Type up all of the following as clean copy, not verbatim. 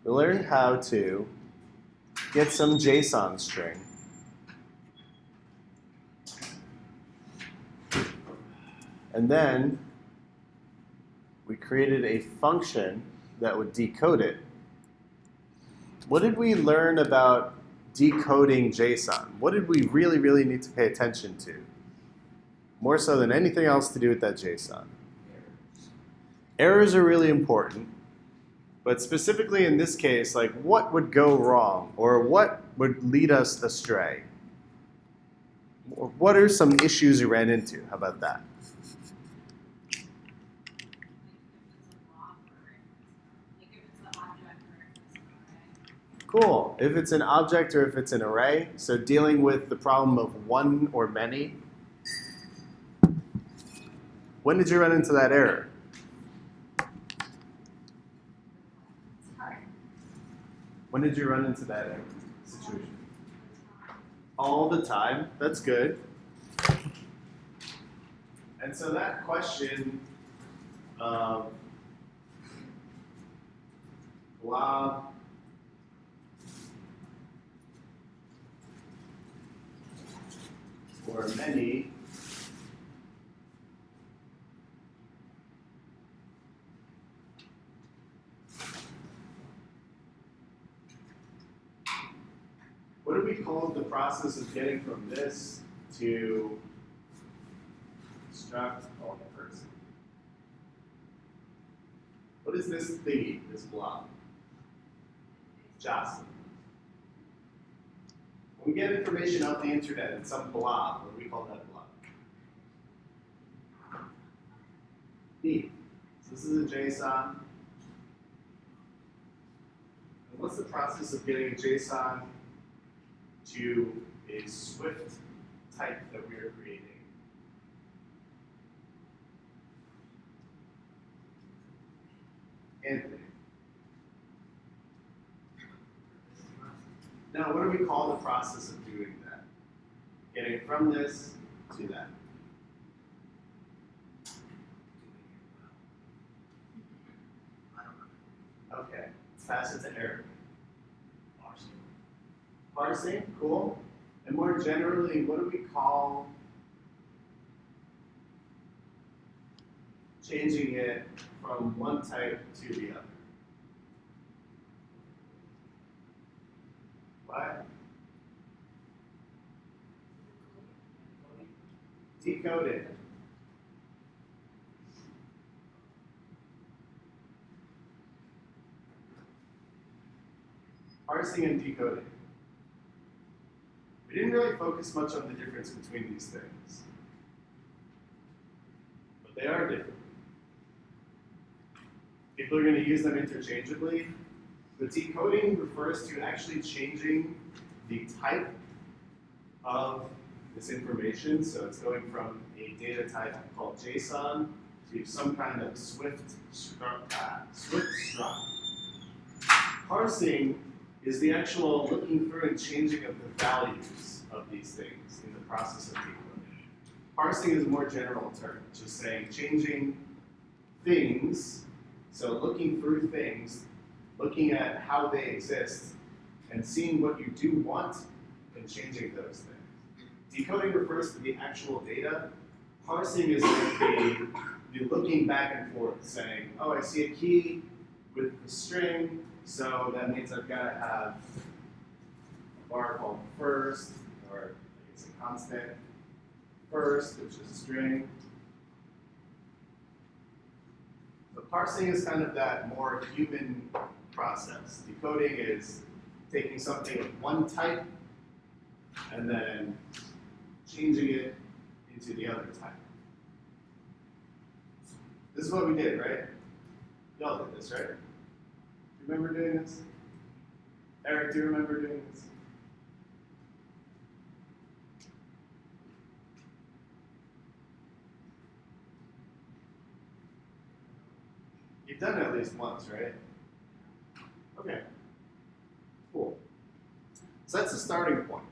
we learned how to get some JSON string. And then we created a function that would decode it. What did we learn about decoding JSON? What did we really, really need to pay attention to? More so than anything else to do with that JSON. Errors are really important, but specifically in this case, like what would go wrong or what would lead us astray? What are some issues you ran into? How about that? Cool. If it's an object or if it's an array, so dealing with the problem of one or many. When did you run into that error? When did you run into that error situation? All the time. That's good. And so that question of blob or many what do we call the process of getting from this to struct called a person? What is this thingy, this blob? Jostling. When we get information off the internet in some blob, what do we call that blob? Neat. So this is a JSON. And what's the process of getting a JSON to a Swift type that we are creating? Anthony. Now, what do we call the process of doing that? Getting from this to that. Okay, pass it to Eric. Parsing, cool. And more generally, what do we call changing it from one type to the other? What? Decoding. Parsing and decoding. We didn't really focus much on the difference between these things, but they are different. People are going to use them interchangeably. The decoding refers to actually changing the type of this information. So it's going from a data type called JSON to some kind of Swift struct. Parsing is the actual looking through and changing of the values of these things in the process of decoding. Parsing is a more general term, just saying changing things, so looking through things, looking at how they exist, and seeing what you do want and changing those things. Decoding refers to the actual data. Parsing is like the looking back and forth, saying, oh, I see a key with a string, so that means I've got to have a bar called first, or it's a constant first, which is a string. So parsing is kind of that more human process. Decoding is taking something of one type and then changing it into the other type. This is what we did, right? Y'all did this, right? Do you remember doing this? Eric, do you remember doing this? You've done it at least once, right? Okay. Cool. So that's the starting point.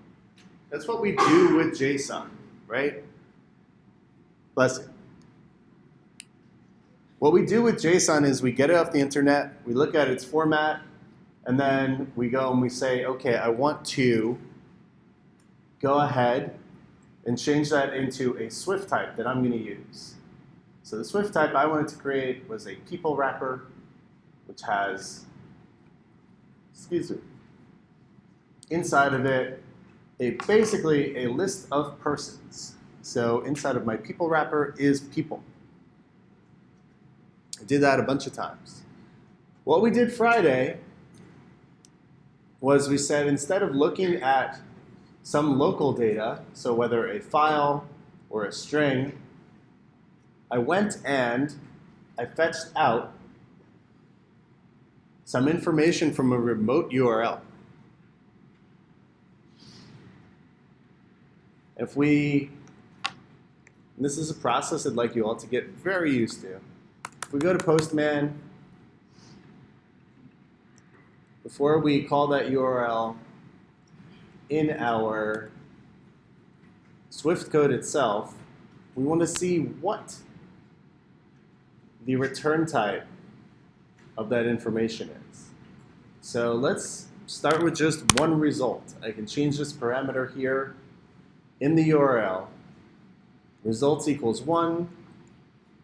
That's what we do with JSON, right? Bless you. What we do with JSON is we get it off the internet, we look at its format, And then we go and we say, okay, I want to go ahead and change that into a Swift type that I'm going to use. So the Swift type I wanted to create was a people wrapper, which has, excuse me, inside of it, basically a list of persons. So inside of my people wrapper is people. I did that a bunch of times. What we did Friday was we said instead of looking at some local data, so whether a file or a string, I went and I fetched out some information from a remote URL. If we, and this is a process I'd like you all to get very used to. If we go to Postman, before we call that URL in our Swift code itself, we want to see what the return type of that information is. So let's start with just one result. I can change this parameter here in the URL. Results equals 1.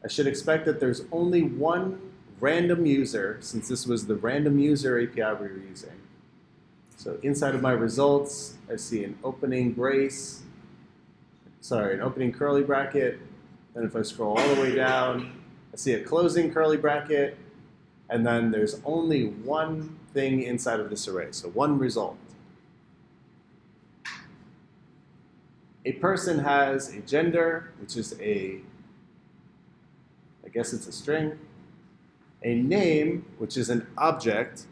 I should expect that there's only one random user, since this was the random user API we were using. So inside of my results, I see an opening brace, an opening curly bracket. Then if I scroll all the way down, I see a closing curly bracket. And then there's only one thing inside of this array, so one result. A person has a gender, which is I guess it's a string. A name, which is an object.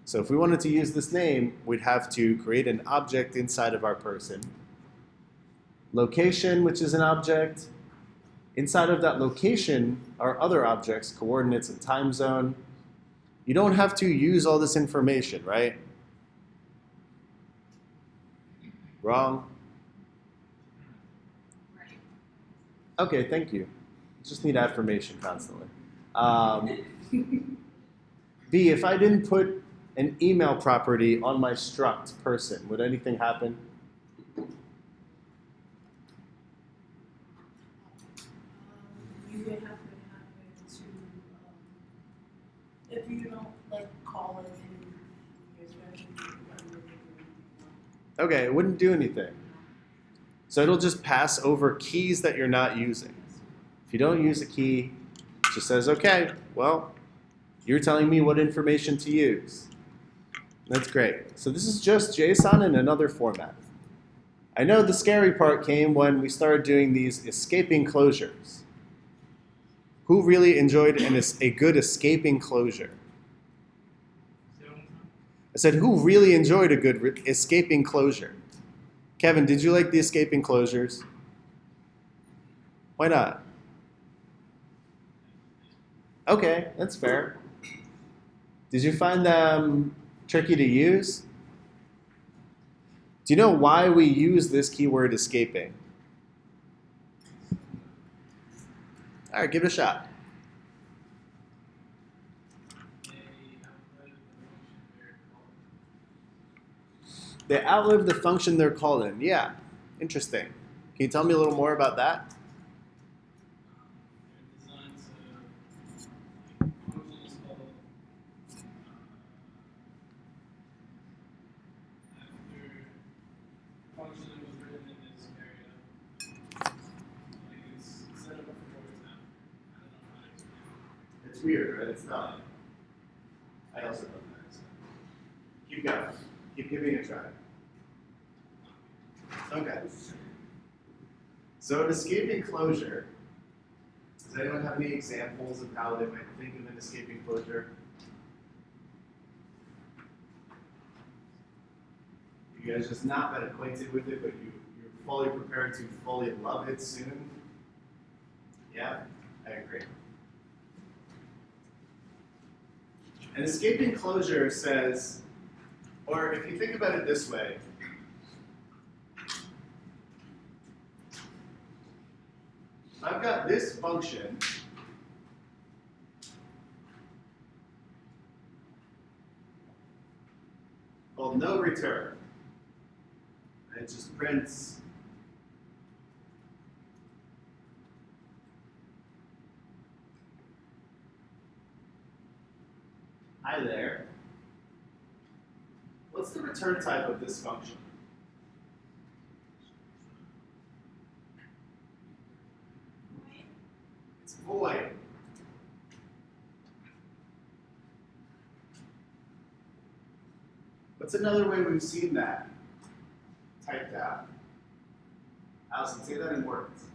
So if we wanted to use this name, we'd have to create an object inside of our person. Location, which is an object. Inside of that location are other objects, coordinates and time zone. You don't have to use all this information, right? Wrong? Okay, thank you. Just need affirmation constantly. B, if I didn't put an email property on my struct person, would anything happen? You would have to if you don't call it in your expression. Okay, it wouldn't do anything. So it'll just pass over keys that you're not using. If you don't use a key, it just says, okay, well, you're telling me what information to use. That's great. So this is just JSON in another format. I know the scary part came when we started doing these escaping closures. Who really enjoyed a good escaping closure? I said, who really enjoyed a good escaping closure? Kevin, did you like the escaping closures? Why not? Okay, that's fair. Did you find them tricky to use? Do you know why we use this keyword escaping? All right, give it a shot. They outlive the function they're called in. Yeah, interesting. Can you tell me a little more about that? It's weird, right? It's not. I also don't know. Keep going. Keep giving it a try. Okay. So an escaping closure, does anyone have any examples of how they might think of an escaping closure? You guys just not that acquainted with it, but you're fully prepared to fully love it soon? Yeah? I agree. An escaping closure says, or if you think about it this way, I've got this function called no return. And it just prints hi there. What's the return type of this function? It's void. What's another way we've seen that typed out? Allison, say that in words.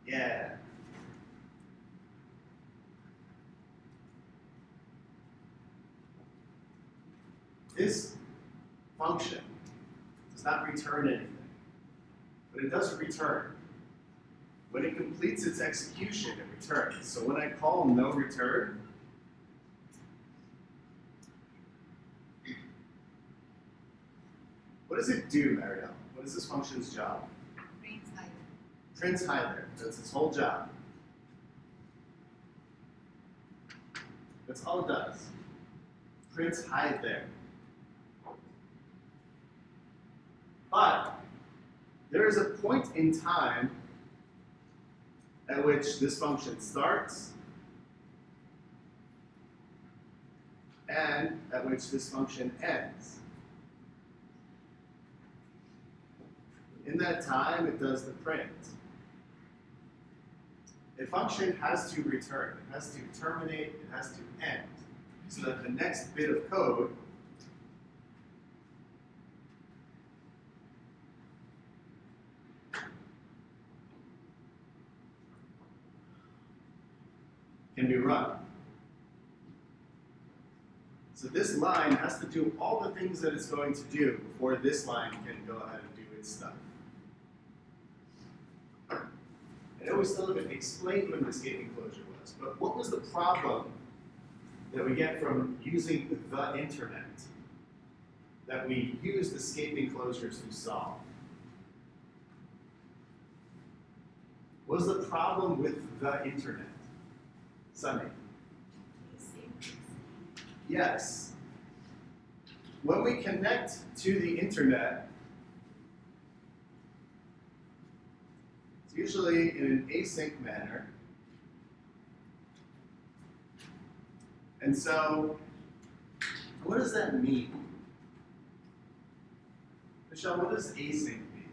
Yeah. This function does not return anything, but it does return. When it completes its execution, it returns. So when I call no return, what does it do, Marielle? What is this function's job? Prints hi there. That's its whole job. That's all it does. Prints hi there. But there is a point in time at which this function starts and at which this function ends. In that time, it does the print. A function has to return. It has to terminate. It has to end. So that the next bit of code can be run. So this line has to do all the things that it's going to do before this line can go ahead and do its stuff. I know we still haven't explained what the escape enclosure was, but what was the problem that we get from using the internet that we used escape enclosures to solve? What was the problem with the internet? Sunny? Yes. When we connect to the internet, it's usually in an async manner. And so, what does that mean? Michelle, what does async mean?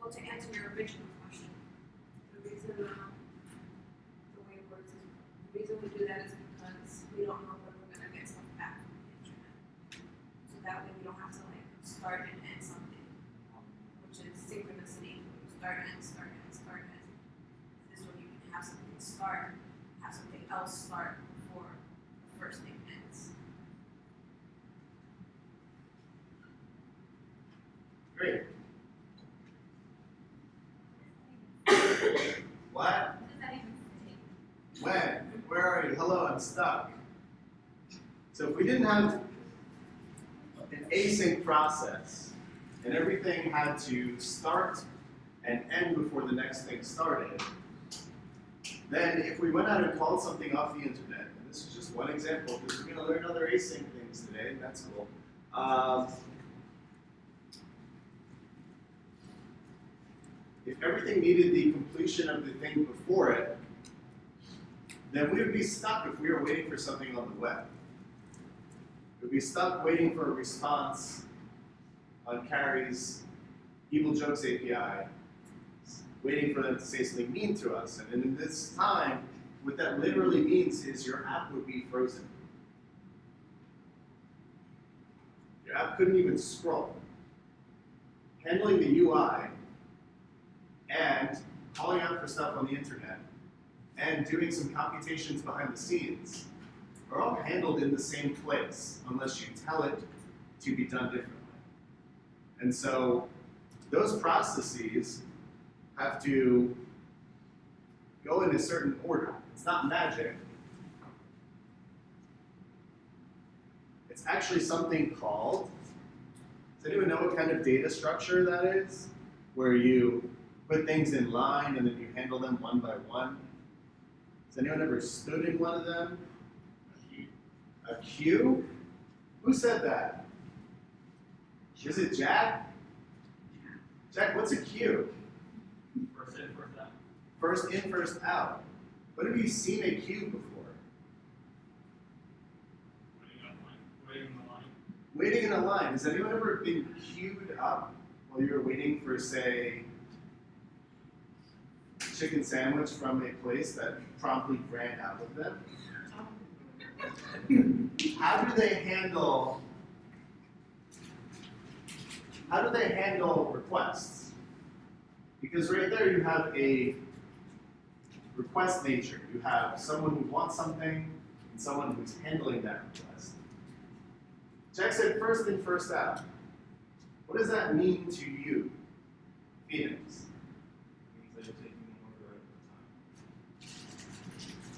Well, to answer your original question, the reason the way it works is the reason we do that is because we don't know when we're gonna get stuff back from the internet. So that way we don't have to like start and end something, which is synchronicity. Start and start and start and. This way you can have something start, have something else start before the first thing ends. Great. What? When? Where are you? Hello, I'm stuck. So if we didn't have an async process and everything had to start and end before the next thing started, then if we went out and called something off the internet, and this is just one example because we're going to learn other async things today, and that's cool. If everything needed the completion of the thing before it, then we would be stuck if we were waiting for something on the web. We'd be stuck waiting for a response on Carrie's Evil Jokes API, waiting for them to say something mean to us. And in this time, what that literally means is your app would be frozen. Your app couldn't even scroll. Handling the UI and calling out for stuff on the internet and doing some computations behind the scenes are all handled in the same place unless you tell it to be done differently. And so those processes have to go in a certain order. It's not magic. It's actually something called, does anyone know what kind of data structure that is? Where you put things in line and then you handle them one by one? Does Has anyone ever stood in one of them? A queue? Who said that? Is it Jack? Jack, what's a queue? First in, first out. First in, first out. When have you seen a queue before? Waiting in the line. Waiting in a line. Has anyone ever been queued up while you were waiting for, say, chicken sandwich from a place that promptly ran out of them? How do they handle requests? Because right there you have a request nature. You have someone who wants something and someone who's handling that request. Jack said first in, first out. What does that mean to you, Phoenix? Means that you're taking one order at a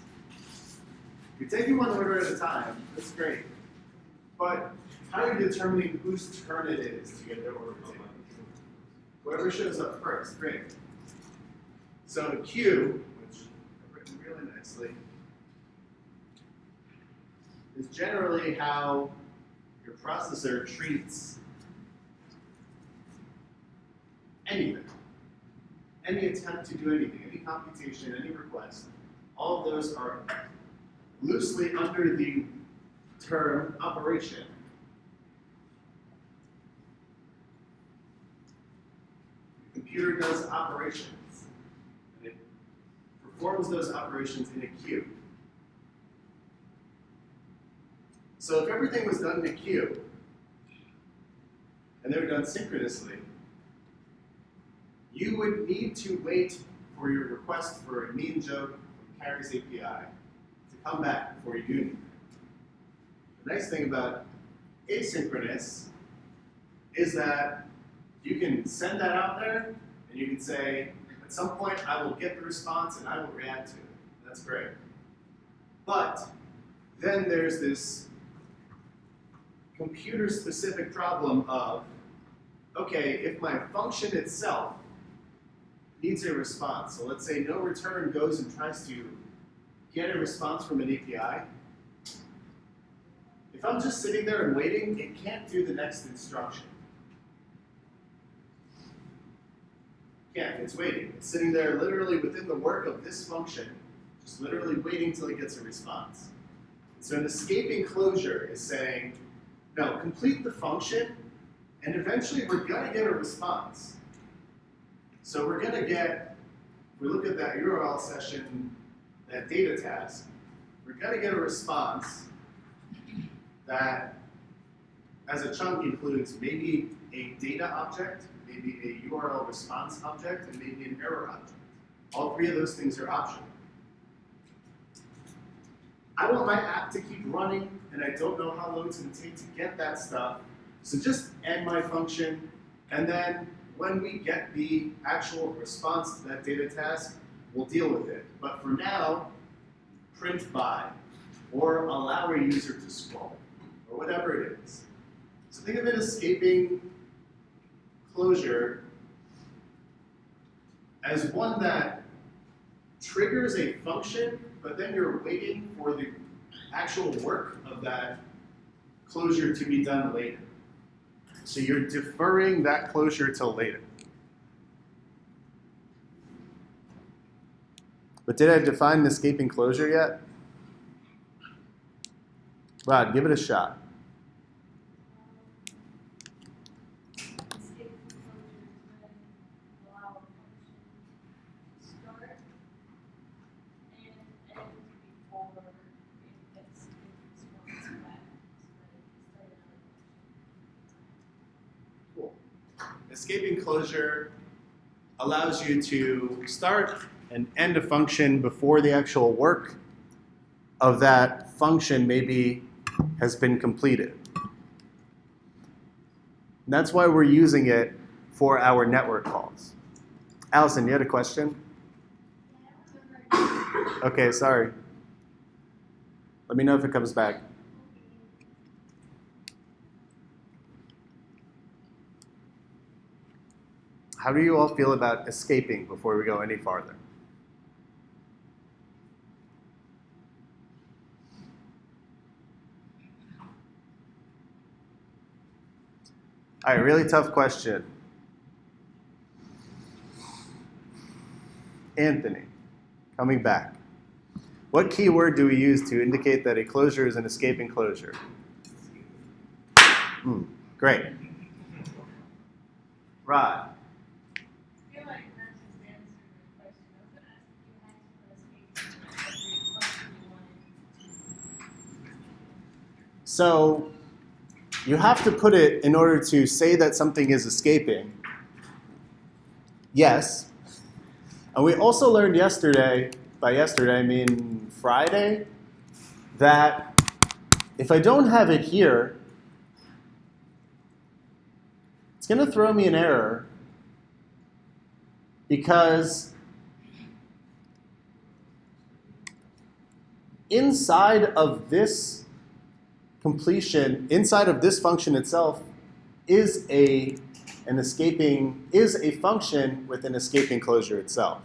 time. You're taking one order at a time. That's great. But how are you determining whose turn it is to get their order taken? Whoever shows up first, great. So a queue, which I've written really nicely, is generally how your processor treats anything. Any attempt to do anything, any computation, any request, all of those are loosely under the term operation. The computer does operations, and it performs those operations in a queue. So if everything was done in a queue, and they were done synchronously, you would need to wait for your request for a mean joke from Carrie's API to come back before you do anything. The nice thing about asynchronous is that you can send that out there and you can say, at some point I will get the response and I will react to it. That's great. But then there's this computer-specific problem of, okay, if my function itself needs a response, so let's say no return goes and tries to get a response from an API, if I'm just sitting there and waiting, it can't do the next instruction. Can't, it's waiting. It's sitting there literally within the work of this function, just literally waiting till it gets a response. So an escaping closure is saying, no, complete the function, and eventually we're gonna get a response. So we're gonna get, if we look at that URL session, that data task, we're gonna get a response that as a chunk includes maybe a data object, maybe a URL response object, and maybe an error object. All three of those things are optional. I want my app to keep running, and I don't know how long it's going to take to get that stuff. So just end my function, and then when we get the actual response to that data task, we'll deal with it. But for now, print by, or allow a user to scroll, or whatever it is. So think of it as escaping closure as one that triggers a function, but then you're waiting for the actual work of that closure to be done later. So you're deferring that closure till later. But did I define escaping closure yet? Rod, give it a shot. Escape from closure is when you allow a function to start and end before it gets its response back. So that it can start another function. Cool. Escaping closure allows you to start and end a function before the actual work of that function maybe has been completed. And that's why we're using it for our network calls. Allison, you had a question? Okay, sorry. Let me know if it comes back. How do you all feel about escaping before we go any farther? All right, really tough question. Anthony, coming back. What keyword do we use to indicate that a closure is an escaping closure? Great. Rod. I feel like that just answered the question. I was gonna ask if you had to put a space in every function you wanted. So you have to put it in order to say that something is escaping. Yes. And we also learned yesterday, by yesterday I mean Friday, that if I don't have it here, it's going to throw me an error because inside of this completion, inside of this function itself, is a function with an escaping closure itself.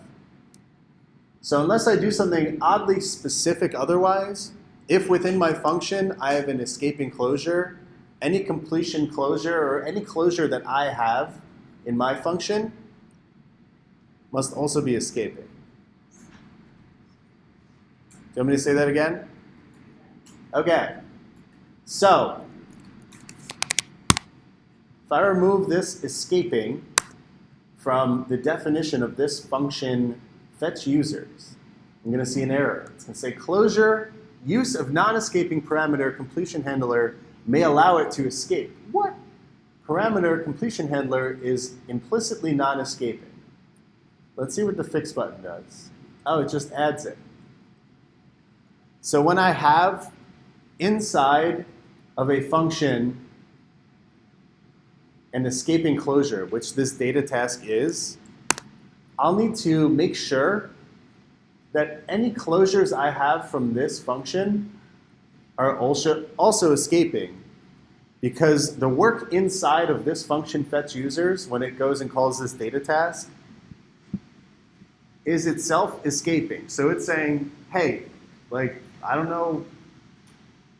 So unless I do something oddly specific otherwise, if within my function I have an escaping closure, any completion closure or any closure that I have in my function must also be escaping. Do you want me to say that again? Okay. So, if I remove this escaping from the definition of this function fetch users, I'm going to see an error. It's going to say closure, use of non-escaping parameter completion handler may allow it to escape. What? Parameter completion handler is implicitly non-escaping. Let's see what the fix button does. Oh, it just adds it. So when I have inside of a function an escaping closure, which this data task is, I'll need to make sure that any closures I have from this function are also escaping, because the work inside of this function fetch users, when it goes and calls this data task, is itself escaping. So it's saying, hey, like, I don't know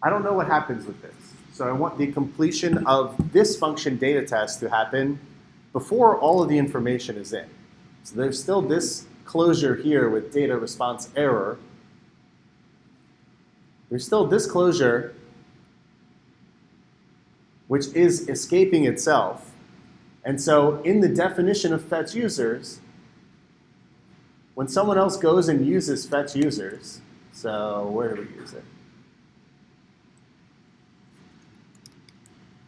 what happens with this. So I want the completion of this function data task to happen before all of the information is in. So there's still this closure here with data response error. There's still this closure which is escaping itself. And so in the definition of fetch users, when someone else goes and uses fetch users, so where do we use it?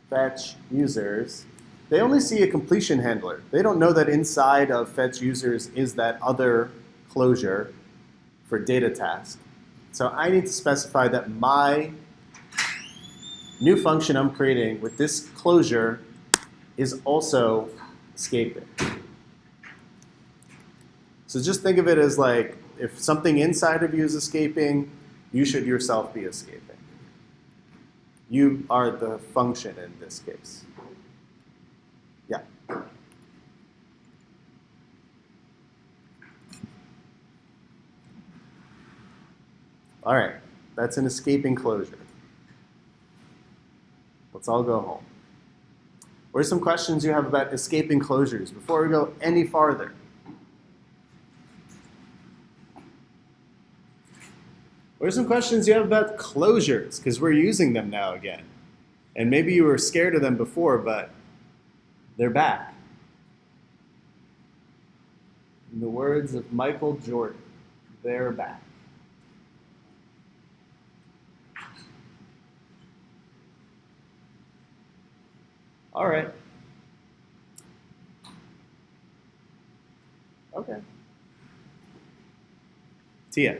Fetch users, they only see a completion handler. They don't know that inside of fetch users is that other closure for data task. So I need to specify that my new function I'm creating with this closure is also escaping. So just think of it as like, if something inside of you is escaping, you should yourself be escaping. You are the function in this case. Yeah. All right, that's an escaping closure. Let's all go home. What are some questions you have about escaping closures before we go any farther? What are some questions you have about closures? Because we're using them now again. And maybe you were scared of them before, but they're back. In the words of Michael Jordan, they're back. All right. Okay. Tia.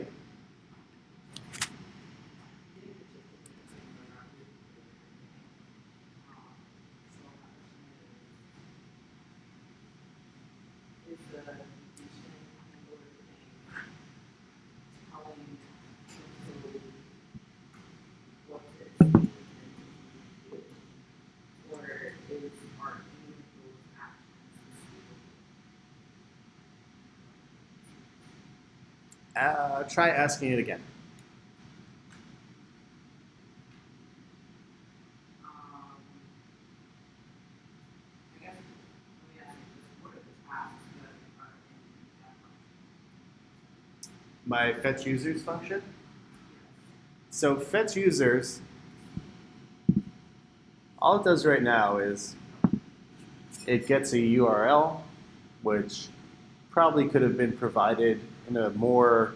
Try asking it again. my fetch users function. So fetch users, all it does right now is it gets a URL, which probably could have been provided in a more,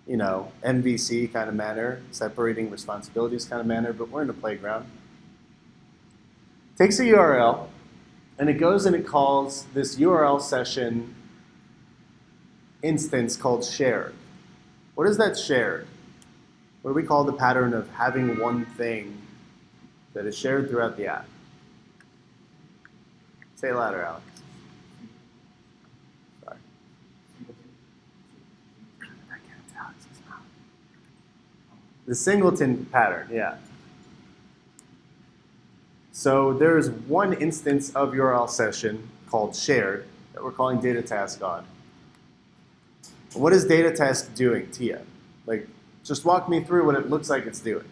MVC kind of manner, separating responsibilities kind of manner, but we're in a playground. Takes a URL, and it goes and it calls this URL session instance called shared. What is that shared? What do we call the pattern of having one thing that is shared throughout the app? Say it louder, Alex. Sorry. The singleton pattern, yeah. So there's one instance of URL session called shared that we're calling data task on. What is data task doing, Tia? Like, just walk me through what it looks like it's doing.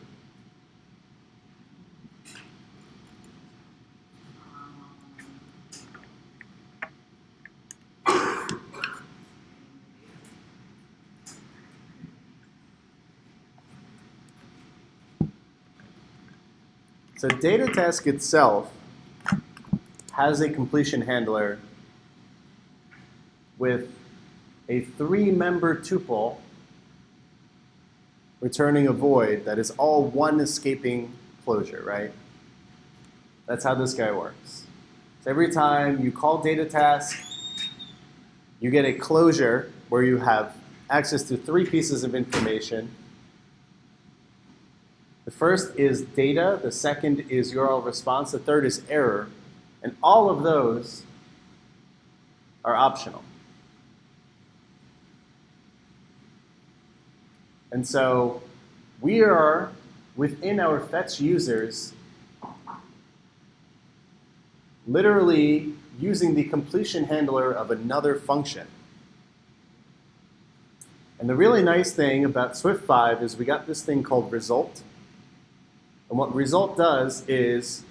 So data task itself has a completion handler with a 3-member tuple returning a void that is all one escaping closure, right? That's how this guy works. So every time you call data task, you get a closure where you have access to 3 pieces of information. The first is data, the second is URL response, the third is error, and all of those are optional. And so we are, within our fetch users, literally using the completion handler of another function. And the really nice thing about Swift 5 is we got this thing called result. And what result does is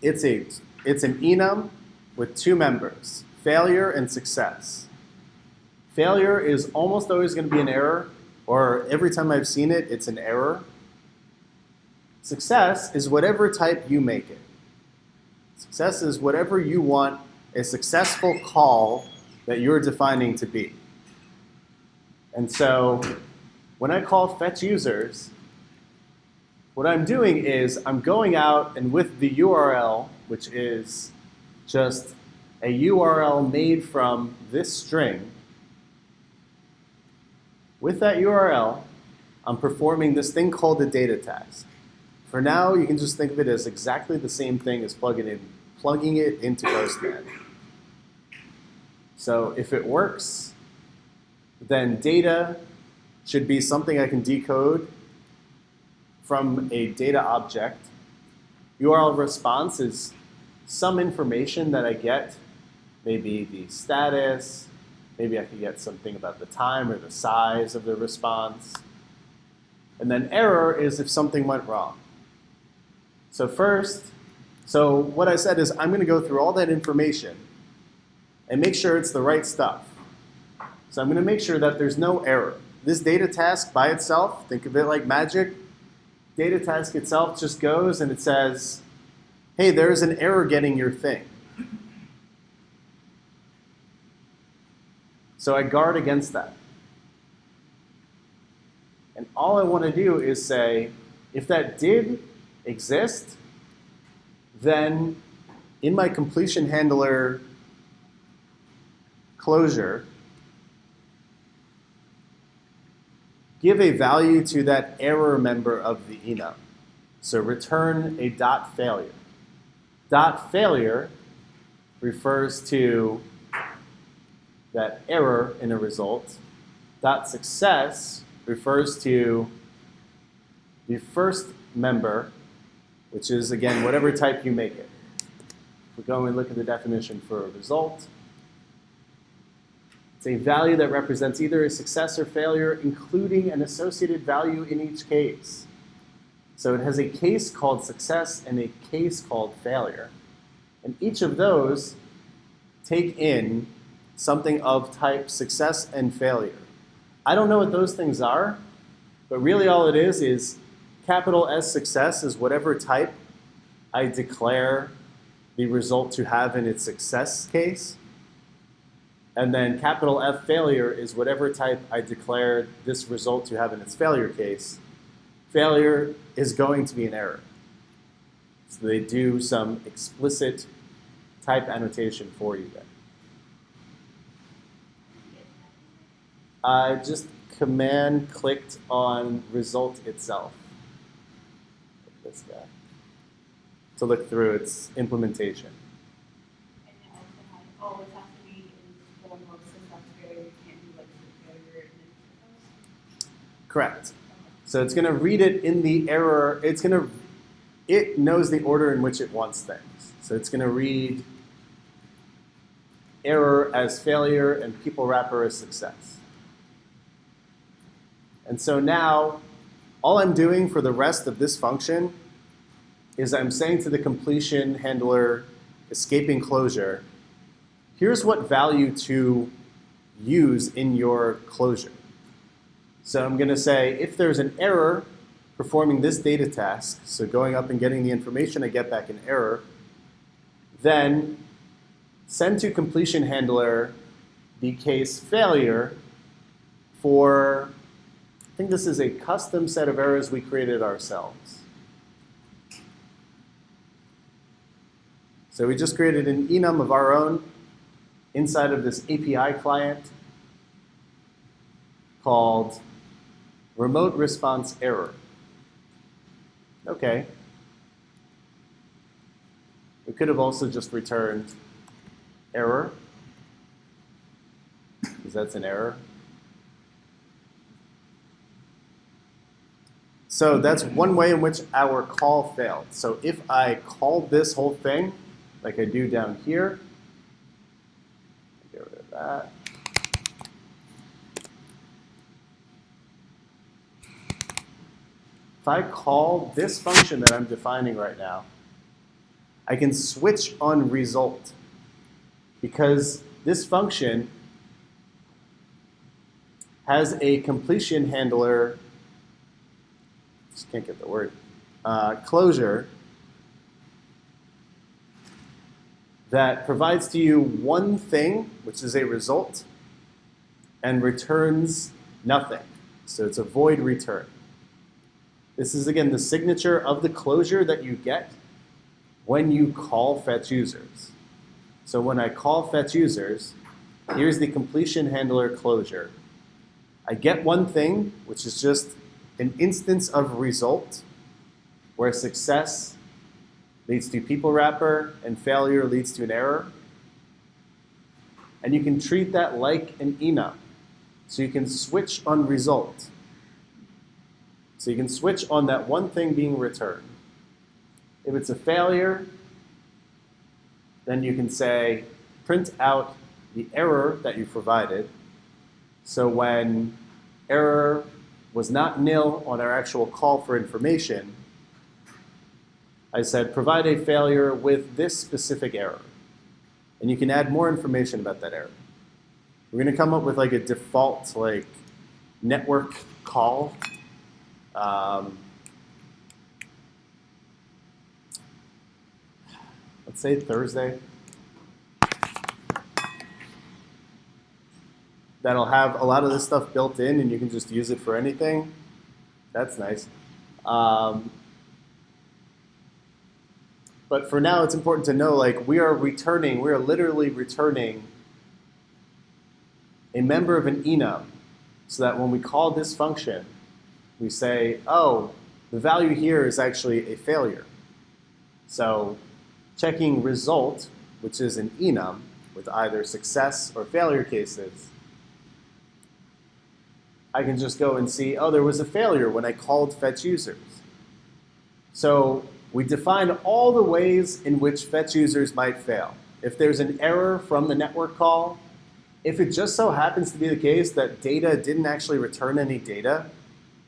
it's an enum with 2 members, failure and success. Failure is almost always going to be an error, or every time I've seen it, it's an error. Success is whatever type you make it. Success is whatever you want a successful call that you're defining to be. And so when I call fetch users, what I'm doing is I'm going out and with the URL, which is just a URL made from this string, with that URL, I'm performing this thing called a data task. For now, you can just think of it as exactly the same thing as plugging it into Postman. So if it works, then data should be something I can decode from a data object. URL response is some information that I get, maybe the status, maybe I could get something about the time or the size of the response. And then error is if something went wrong. So what I said is I'm going to go through all that information and make sure it's the right stuff. So I'm going to make sure that there's no error. This data task by itself, think of it like magic. Data task itself just goes and it says, hey, there's an error getting your thing. So I guard against that. And all I want to do is say, if that did exist, then in my completion handler closure, give a value to that error member of the enum. So return a dot failure. Dot failure refers to that error in a result. Dot success refers to the first member, which is, again, whatever type you make it. If we go and look at the definition for a result, it's a value that represents either a success or failure, including an associated value in each case. So it has a case called success and a case called failure. And each of those take in something of type success and failure. I don't know what those things are, but really all it is capital S success is whatever type I declare the result to have in its success case. And then capital F failure is whatever type I declare this result to have in its failure case. Failure is going to be an error. So they do some explicit type annotation for you there. I just command clicked on result itself. This guy. To look through its implementation. And then also have, oh, it has to be in the form of success failure, you can't do like failure and then. Correct. So it's going to read it in the error. It knows the order in which it wants things. So it's going to read error as failure and people wrapper as success. And so now, all I'm doing for the rest of this function is I'm saying to the completion handler escaping closure, here's what value to use in your closure. So I'm going to say if there's an error performing this data task, so going up and getting the information, I get back an error, then send to completion handler the case failure for, I think this is a custom set of errors we created ourselves. So we just created an enum of our own inside of this API client called remote response error. Okay. We could have also just returned error, because that's an error. So that's one way in which our call failed. So if I called this whole thing, like I do down here, get rid of that. If I call this function that I'm defining right now, I can switch on result, because this function has a completion handler, just can't get the word, closure that provides to you one thing, which is a result, and returns nothing. So it's a void return. This is, again, the signature of the closure that you get when you call fetch users. So when I call fetch users, here's the completion handler closure. I get one thing, which is just an instance of result, where success leads to people wrapper and failure leads to an error. And you can treat that like an enum. So you can switch on result. So you can switch on that one thing being returned. If it's a failure, then you can say print out the error that you provided. So when error was not nil on our actual call for information, I said provide a failure with this specific error. And you can add more information about that error. We're going to come up with like a default like network call. Let's say Thursday. That'll have a lot of this stuff built in, and you can just use it for anything. That's nice. But for now, it's important to know, like, we are literally returning a member of an enum, so that when we call this function, we say, oh, the value here is actually a failure. So checking result, which is an enum with either success or failure cases, I can just go and see, oh, there was a failure when I called fetch users. So we define all the ways in which fetch users might fail. If there's an error from the network call, if it just so happens to be the case that data didn't actually return any data,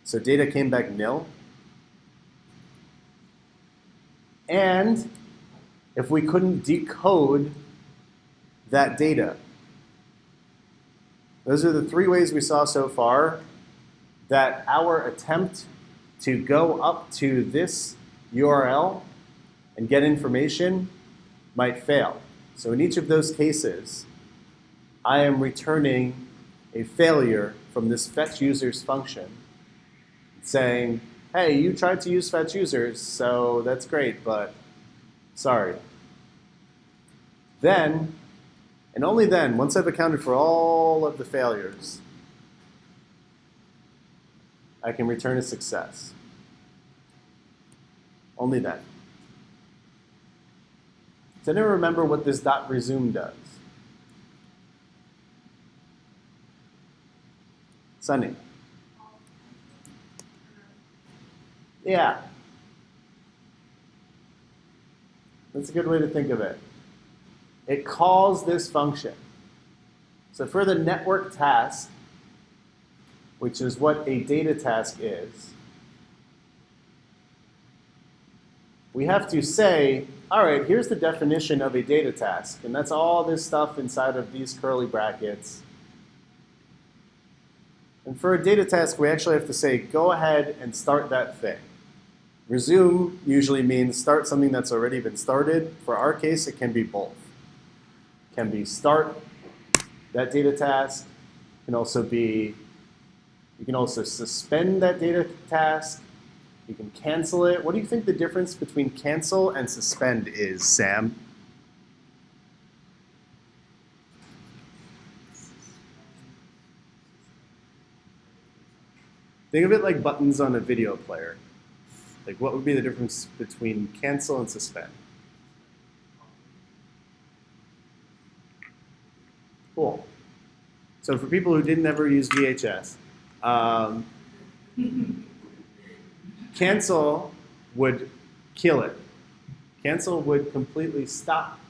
so data came back nil, and if we couldn't decode that data. Those are the three ways we saw so far that our attempt to go up to this URL and get information might fail. So in each of those cases, I am returning a failure from this fetch users function saying, hey, you tried to use fetch users, so that's great, but sorry. Then, and only then, once I've accounted for all of the failures, I can return a success. Only then. Does anyone remember what this .resume does? Sunny. Yeah. That's a good way to think of it. It calls this function. So for the network task, which is what a data task is, we have to say, all right, here's the definition of a data task. And that's all this stuff inside of these curly brackets. And for a data task, we actually have to say, go ahead and start that thing. Resume usually means start something that's already been started. For our case, it can be both. It can be start that data task. It can also be, you can also suspend that data task. You can cancel it. What do you think the difference between cancel and suspend is, Sam? Think of it like buttons on a video player. Like, what would be the difference between cancel and suspend? Cool. So for people who didn't ever use VHS, cancel would kill it. Cancel would completely stop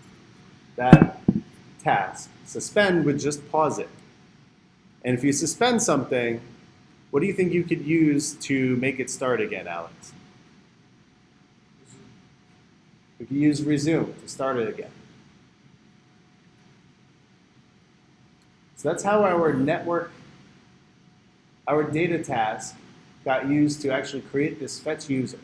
that task. Suspend would just pause it. And if you suspend something, what do you think you could use to make it start again, Alex? We could use resume to start it again. So that's how our network, our data task got used to actually create this fetch users.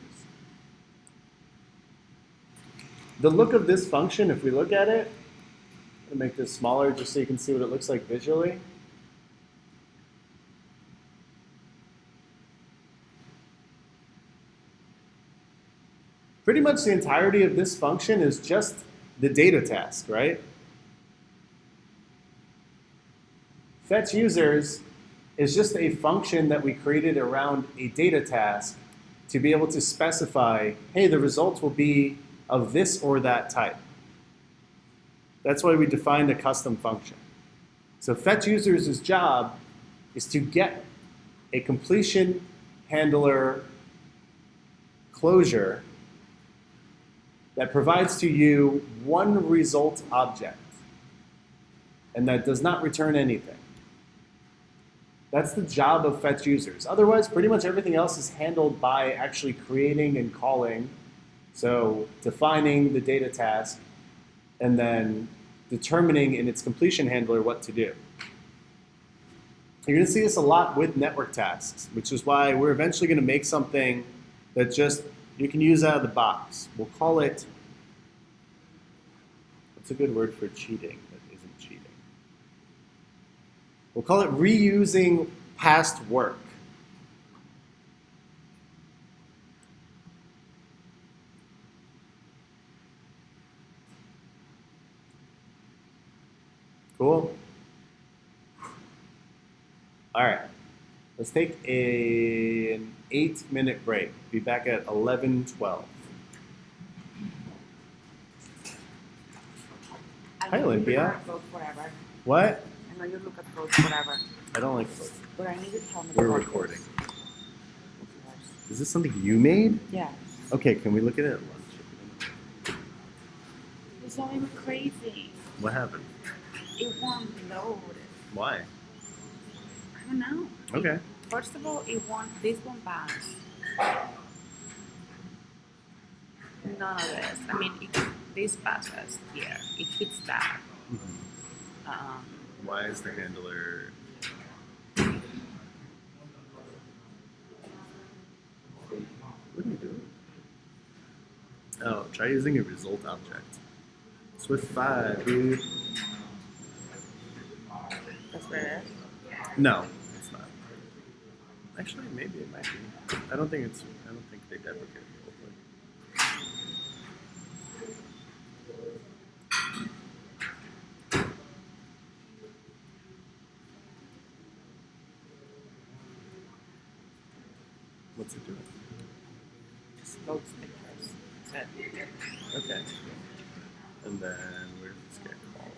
The look of this function, if we look at it, I'm going to make this smaller just so you can see what it looks like visually. Pretty much the entirety of this function is just the data task, right? Fetch users is just a function that we created around a data task to be able to specify, hey, the results will be of this or that type. That's why we defined a custom function. So fetch users' job is to get a completion handler closure that provides to you one result object and that does not return anything. That's the job of fetch users. Otherwise, pretty much everything else is handled by actually creating and calling. So defining the data task and then determining in its completion handler what to do. You're going to see this a lot with network tasks, which is why we're eventually going to make something that just you can use out of the box. We'll call it, what's a good word for cheating that isn't cheating? We'll call it reusing past work. Cool? All right. Let's take an 8-minute break. Be back at 11:12. Hi, Olympia. Code forever. What? I know you look at code forever, I don't like code. but I need you to tell me. We're about recording. this. Is this something you made? Yeah. Okay, can we look at it at lunch? It's driving me crazy. What happened? It won't load. Why? I don't know. Okay. First of all, this won't pass. None of this. I mean, this passes here. It hits that. Mm-hmm. Um, Why is the handler Try using a result object. Swift 5, dude. That's what it is. No, it's not. Actually, maybe it might be. I don't think they deprecate it. What's it doing? Just loads pictures. That's it. Okay. And then where does this get called?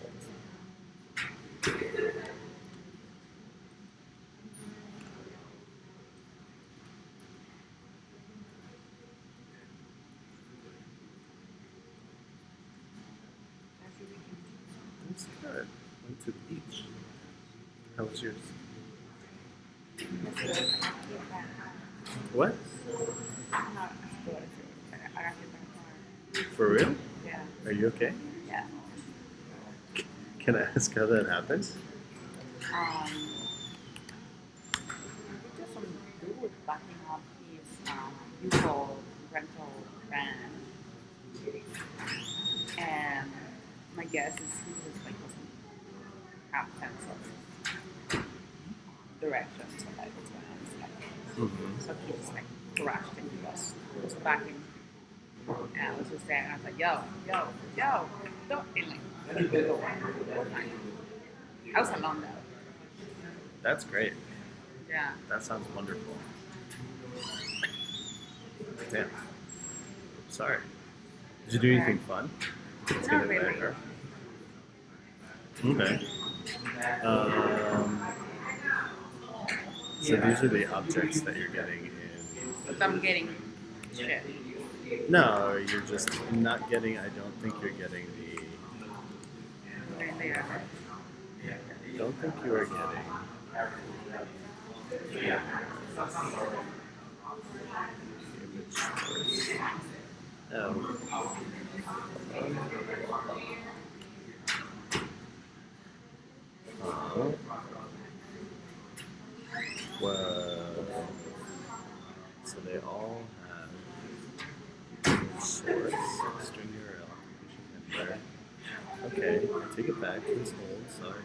It's good. Went to the beach. How was yours? What? For real? Yeah. Are you okay? Yeah. Can I ask how that happened? Just some dude backing up his usual rental van, and my guess is he just like doesn't have sense of direction, so like it's when I was like, so he just like crashed into us, just backing, and I was just there, and I was like, yo, don't, and like, we're fine. I was alone though. That's great. Yeah. That sounds wonderful. Damn. Sorry. Did you do anything fun? Let's Not get it really. back. Okay. So these are the objects that you're getting in. But I'm getting shit. No, you're just not getting. I don't think you're getting the. And they are. Don't think you are getting. Image source. Oh. Well, so they all have source, string URL, handler. Okay, I take it back. Please hold. Sorry.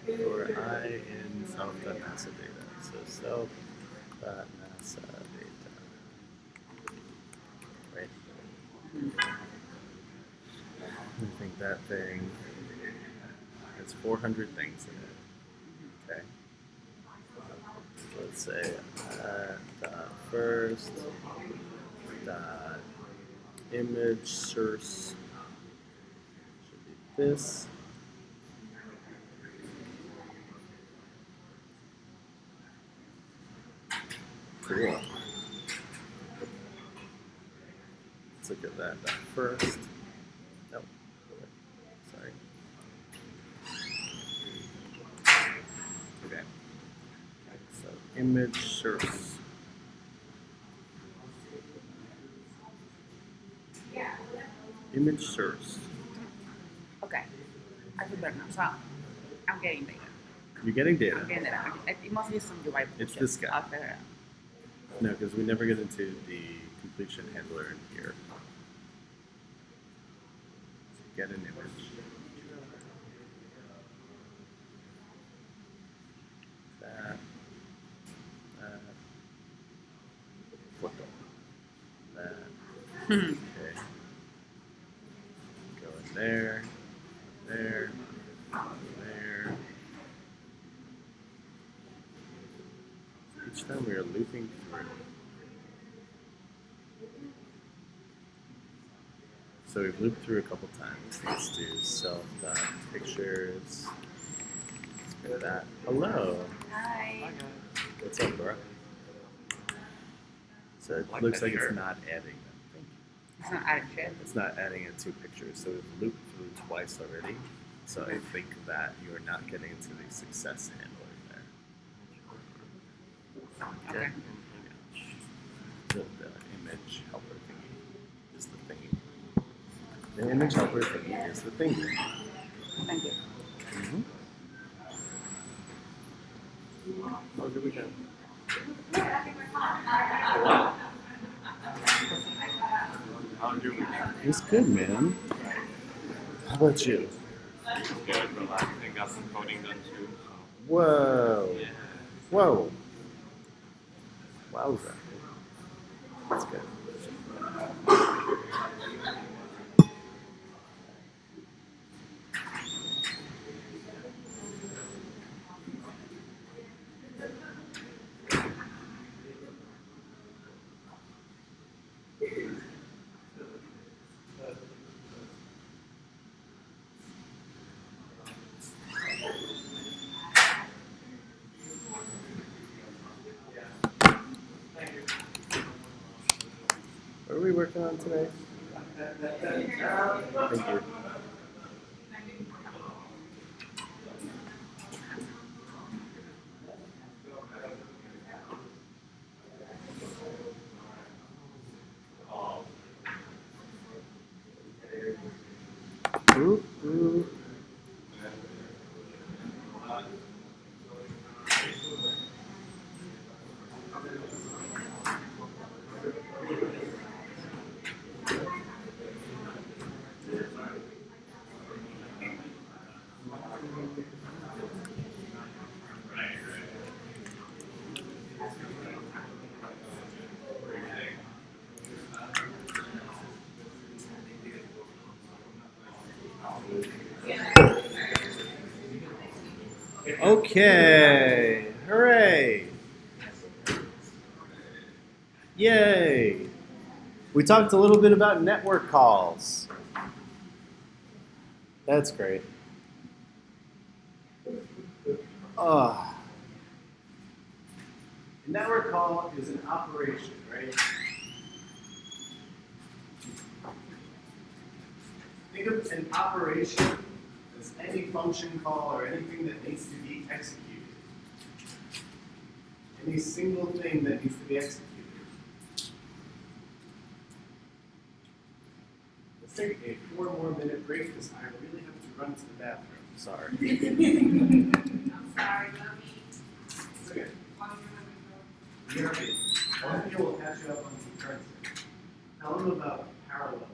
For I in self.nasa data. So self.nasa data. Right. I think that thing has 400 things in it. Okay. So let's say dot first dot image source should be this. Cool. Let's look at that first. Nope. Sorry. Okay. So image source. Image source. Okay. I feel better now. So I'm getting data. You're getting data. I'm getting data. It must be some UI bullshit. It's this guy. I'll figure it out. No, because we never get into the completion handler in here. So get an image. That. Photo. That. Okay. Go in there. There. There. Each time we are looping through. So we've looped through a couple times. Let's do self.pictures. Let's go to that. Hello. Hi. What's up, bro? So it looks like it's not adding them. Thank you. It's not adding shit. It's not adding in two pictures. So we've looped through twice already. So I think that you are not getting to the success handler there. Okay. The image helper thingy is the thingy. The image helper thingy is the thingy. Thank you. Mm-hmm. How was your weekend? How was your weekend? It's good, man. How about you? Good, relaxing, got some coding done too. Whoa. Yeah. Whoa. Wowza. That's good. What are we working on today? Thank you. Ooh, ooh. Okay. Hooray. Yay. We talked a little bit about network calls. That's great. A network call is an operation, right? Think of an operation as any function call or anything that needs to be executed. Any single thing that needs to be executed. Let's take a 4 more minute break because I really have to run to the bathroom. Sorry. I'm sorry, let me. It's okay. One One of you will catch you up on some currency. Tell them about parallel.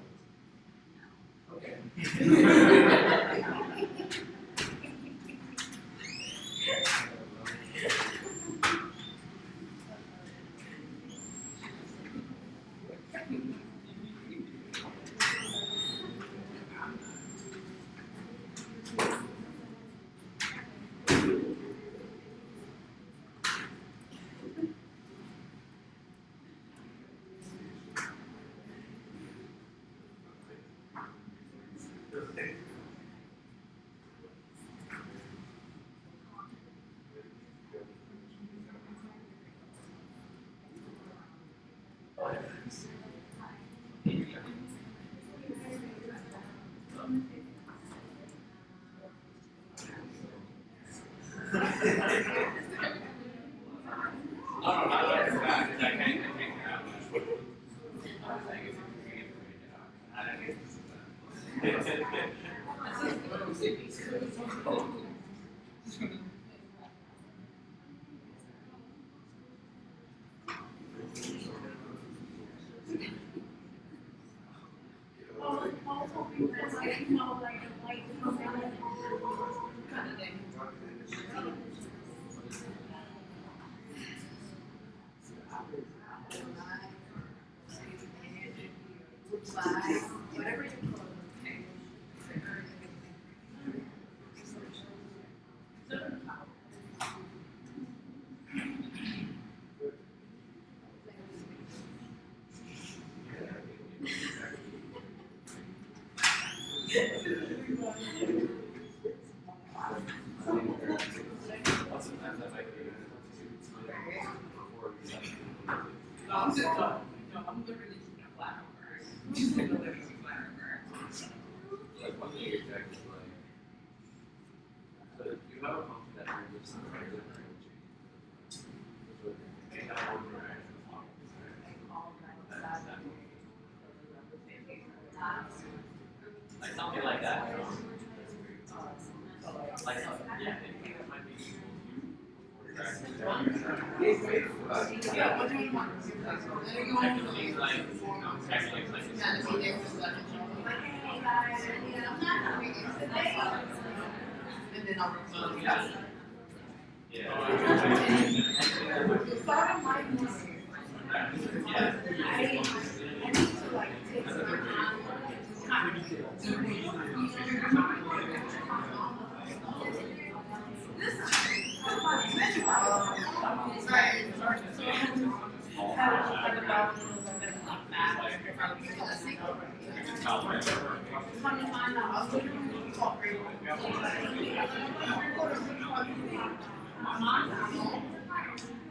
Okay. Whatever you call it. Like something like that. Like something, yeah.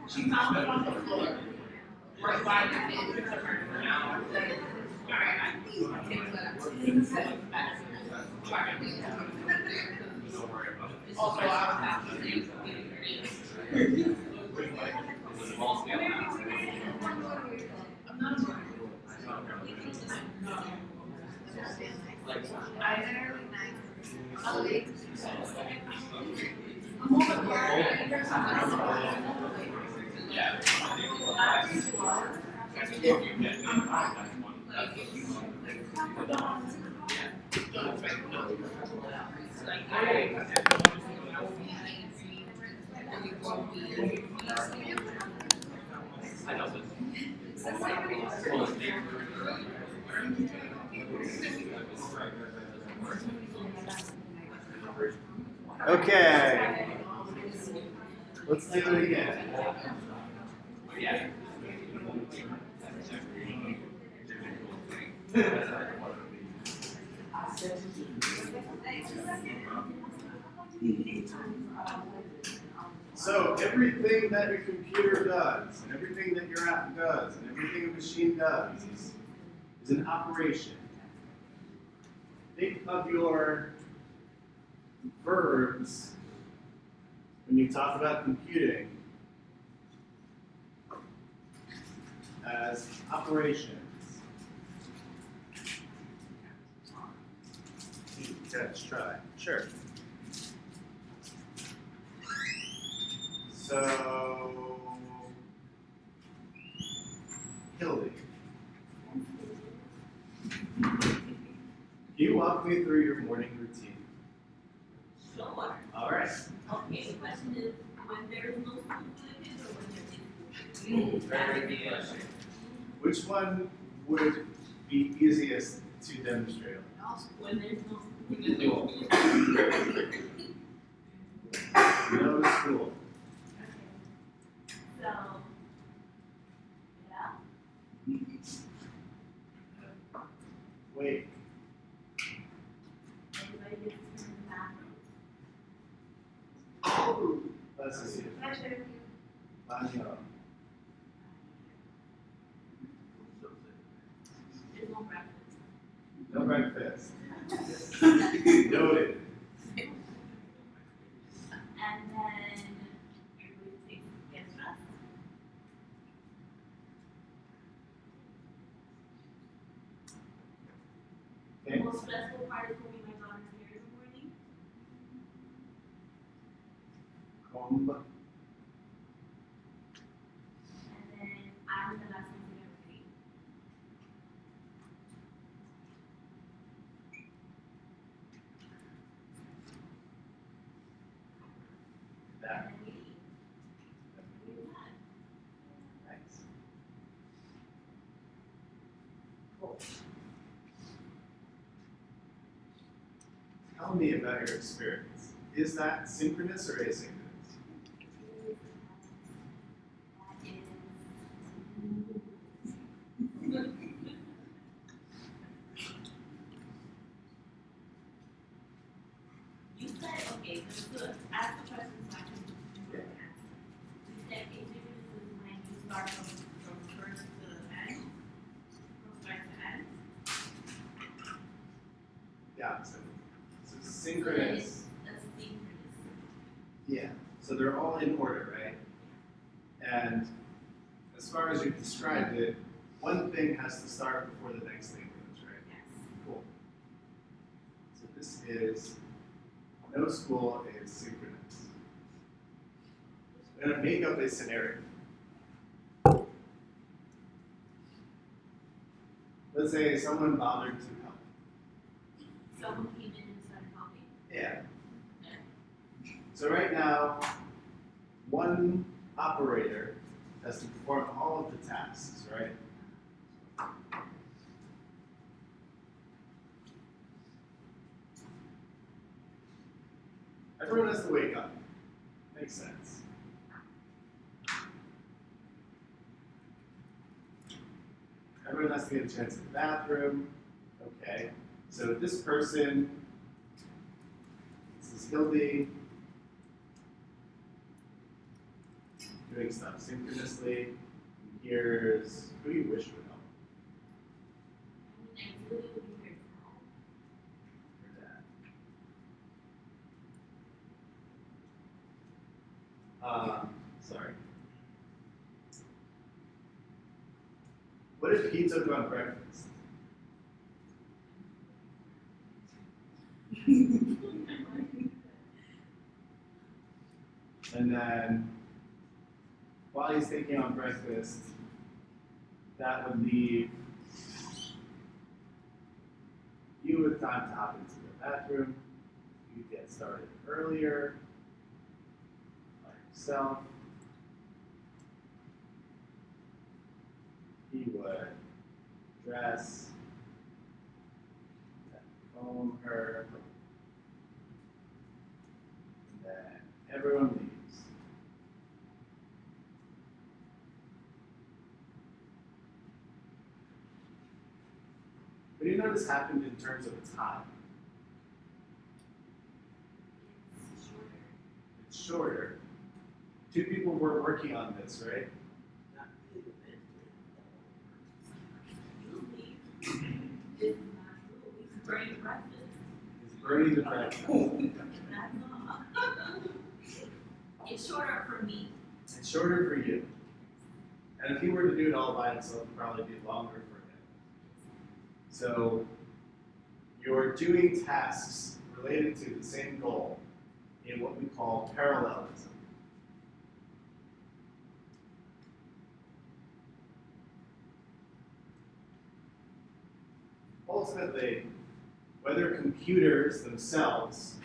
She found it on the floor, right by the kid. Also, I was happy. Okay. Let's do it again. So everything that your computer does, and everything that your app does, and everything a machine does is an operation. Think of your verbs when you talk about computing as operations. Let's try. Sure. So, Hildy, can you walk me through your morning routine? Sure. All right. Okay, the question is, when there is no school for the kids or when they're in school? Very good question. Which one would be easiest to demonstrate? When there's no school. We can do it. No school. So, yeah. Wait. Everybody gets to the bathroom. Let's see. Baño. There's no breakfast. No breakfast. Noted. And then everybody gets dressed. Okay. The most stressful part is holding my daughter's hair in the morning. Comb. And then I'm the last one to get ready. That. And then we eat. We do that. Nice. Cool. Tell me about your experience. Is that synchronous or asynchronous? You said, okay, just to ask the question so I can answer. You said asynchronous is when you start from first to end, from start to end. Yeah. So synchronous. It's asynchronous. Yeah. So they're all in order, right? And as far as you've described it, one thing has to start before the next thing does, right? Yes. Cool. This is no school is synchronous. I'm going to make up a scenario. Let's say someone bothered to help. Someone came in and started helping. Yeah. So right now, one operator has to perform all of the tasks, right? Everyone has to wake up. Makes sense. Everyone has to get a chance in the bathroom. Okay. So this person, this is Hildy, doing stuff synchronously. Here's who do you wish would help? I mean, I really would be here Your dad. Sorry. What if he took on breakfast? And then, while he's taking on breakfast, that would leave you with time to hop into the bathroom. You get started earlier by yourself. He would dress, comb her, and then everyone leaves. But you notice happened in terms of time. It's shorter. It's shorter. Two people were working on this, right? You leave. It's not true. It's burning breakfast. It's burning the breakfast. That's all. It's shorter for me. It's shorter for you. And if he were to do it all by himself, it'd probably be longer for him. So you're doing tasks related to the same goal in what we call parallelism. Ultimately, whether computers themselves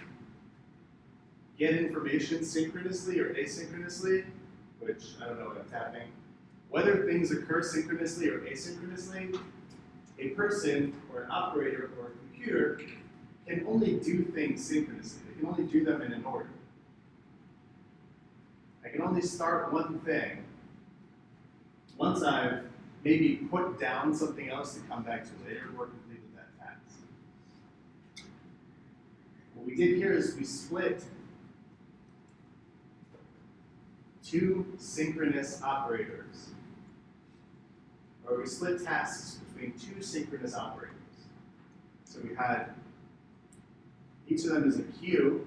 get information synchronously or asynchronously, which I don't know what I'm tapping, whether things occur synchronously or asynchronously, a person or an operator or a computer can only do things synchronously. They can only do them in an order. I can only start one thing once I've maybe put down something else to come back to later or completed that task. What we did here is we split two synchronous operators, or we split tasks between two synchronous operators. So we had, each of them is a queue,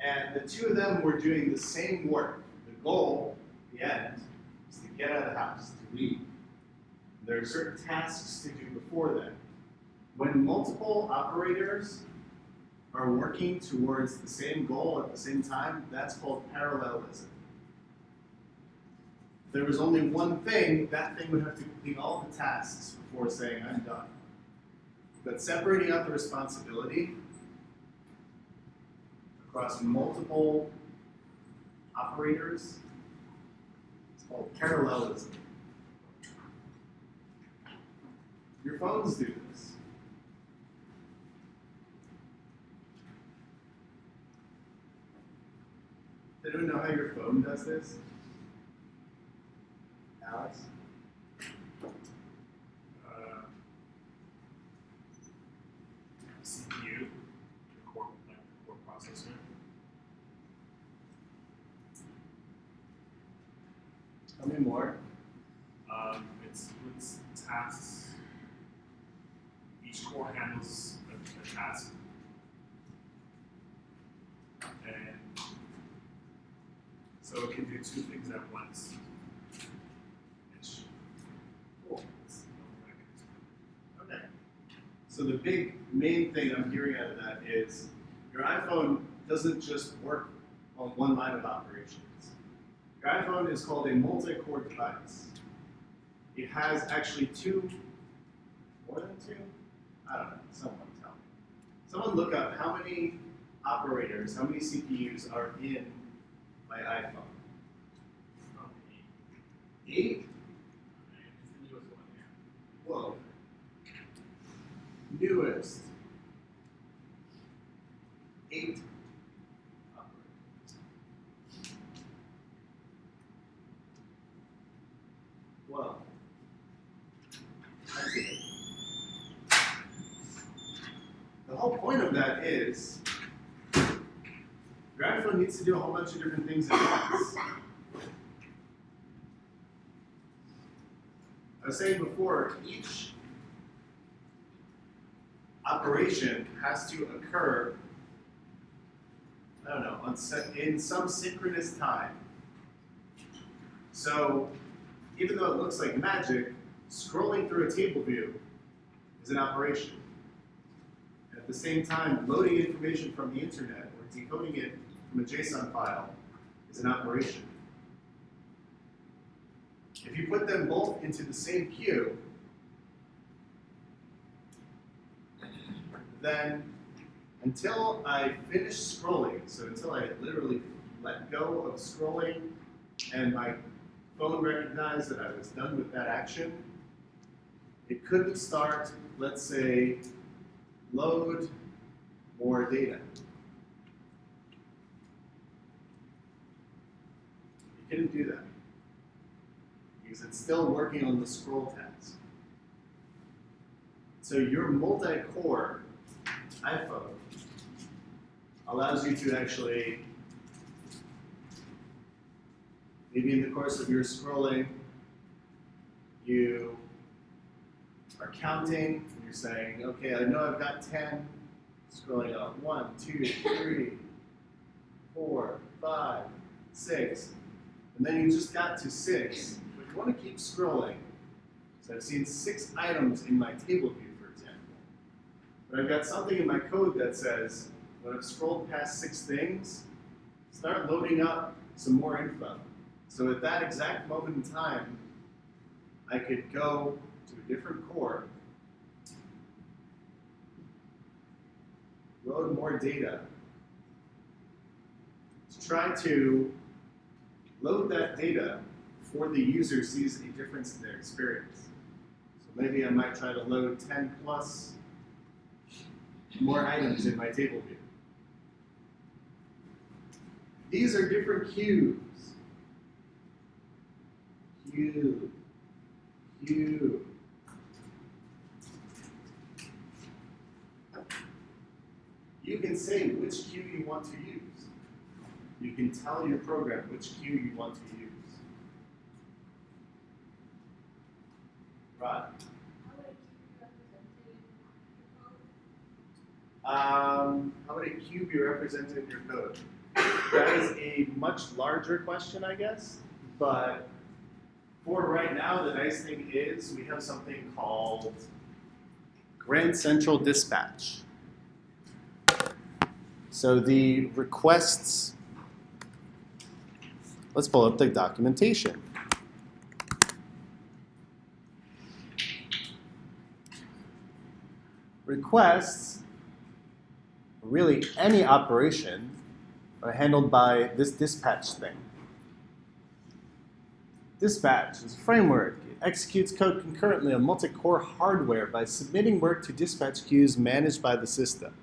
and the two of them were doing the same work. The goal, the end, is to get out of the house, to leave. There are certain tasks to do before then. When multiple operators are working towards the same goal at the same time, that's called parallelism. If there was only one thing, that thing would have to complete all the tasks before saying, I'm done. But separating out the responsibility across multiple operators, it's called parallelism. Your phones do this. Does anyone know how your phone does this? Alex? CPU, the core processor. Tell me more. It splits tasks. Each core handles a task. And so it can do two things at once. Which, cool. So the big main thing I'm hearing out of that is your iPhone doesn't just work on one line of operations. Your iPhone is called a multi-core device. It has actually more than two? I don't know, someone tell me. Someone look up how many operators, how many CPUs are in my iPhone. 8? Whoa. Newest. 8 operators. Whoa. That's it. The whole point of that is your iPhone needs to do a whole bunch of different things at once. I was saying before, each operation has to occur, I don't know, in some synchronous time. So even though it looks like magic, scrolling through a table view is an operation. At the same time, loading information from the internet or decoding it from a JSON file is an operation. If you put them both into the same queue, then until I finish scrolling, so until I literally let go of scrolling and my phone recognized that I was done with that action, it couldn't start, let's say, load more data. It couldn't do that because it's still working on the scroll task. So your multi-core iPhone allows you to actually, maybe in the course of your scrolling, you are counting, and you're saying, okay, I know I've got 10, scrolling up, 1, 2, 3, 4, 5, 6, and then you just got to 6, but you want to keep scrolling. So I've seen 6 items in my table view, for example. But I've got something in my code that says, when I've scrolled past 6 things, start loading up some more info. So at that exact moment in time, I could go to a different core, load more data, to try to load that data before the user sees a difference in their experience. So maybe I might try to load 10 plus more items in my table view. These are different queues. Queue. You can say which queue you want to use. You can tell your program which queue you want to use. Right. How would a queue be represented in your code? That is a much larger question, I guess. But for right now, the nice thing is we have something called Grand Central Dispatch. So the requests, let's pull up the documentation. Requests, really any operation, are handled by this dispatch thing. Dispatch is a framework. It executes code concurrently on multi-core hardware by submitting work to dispatch queues managed by the system.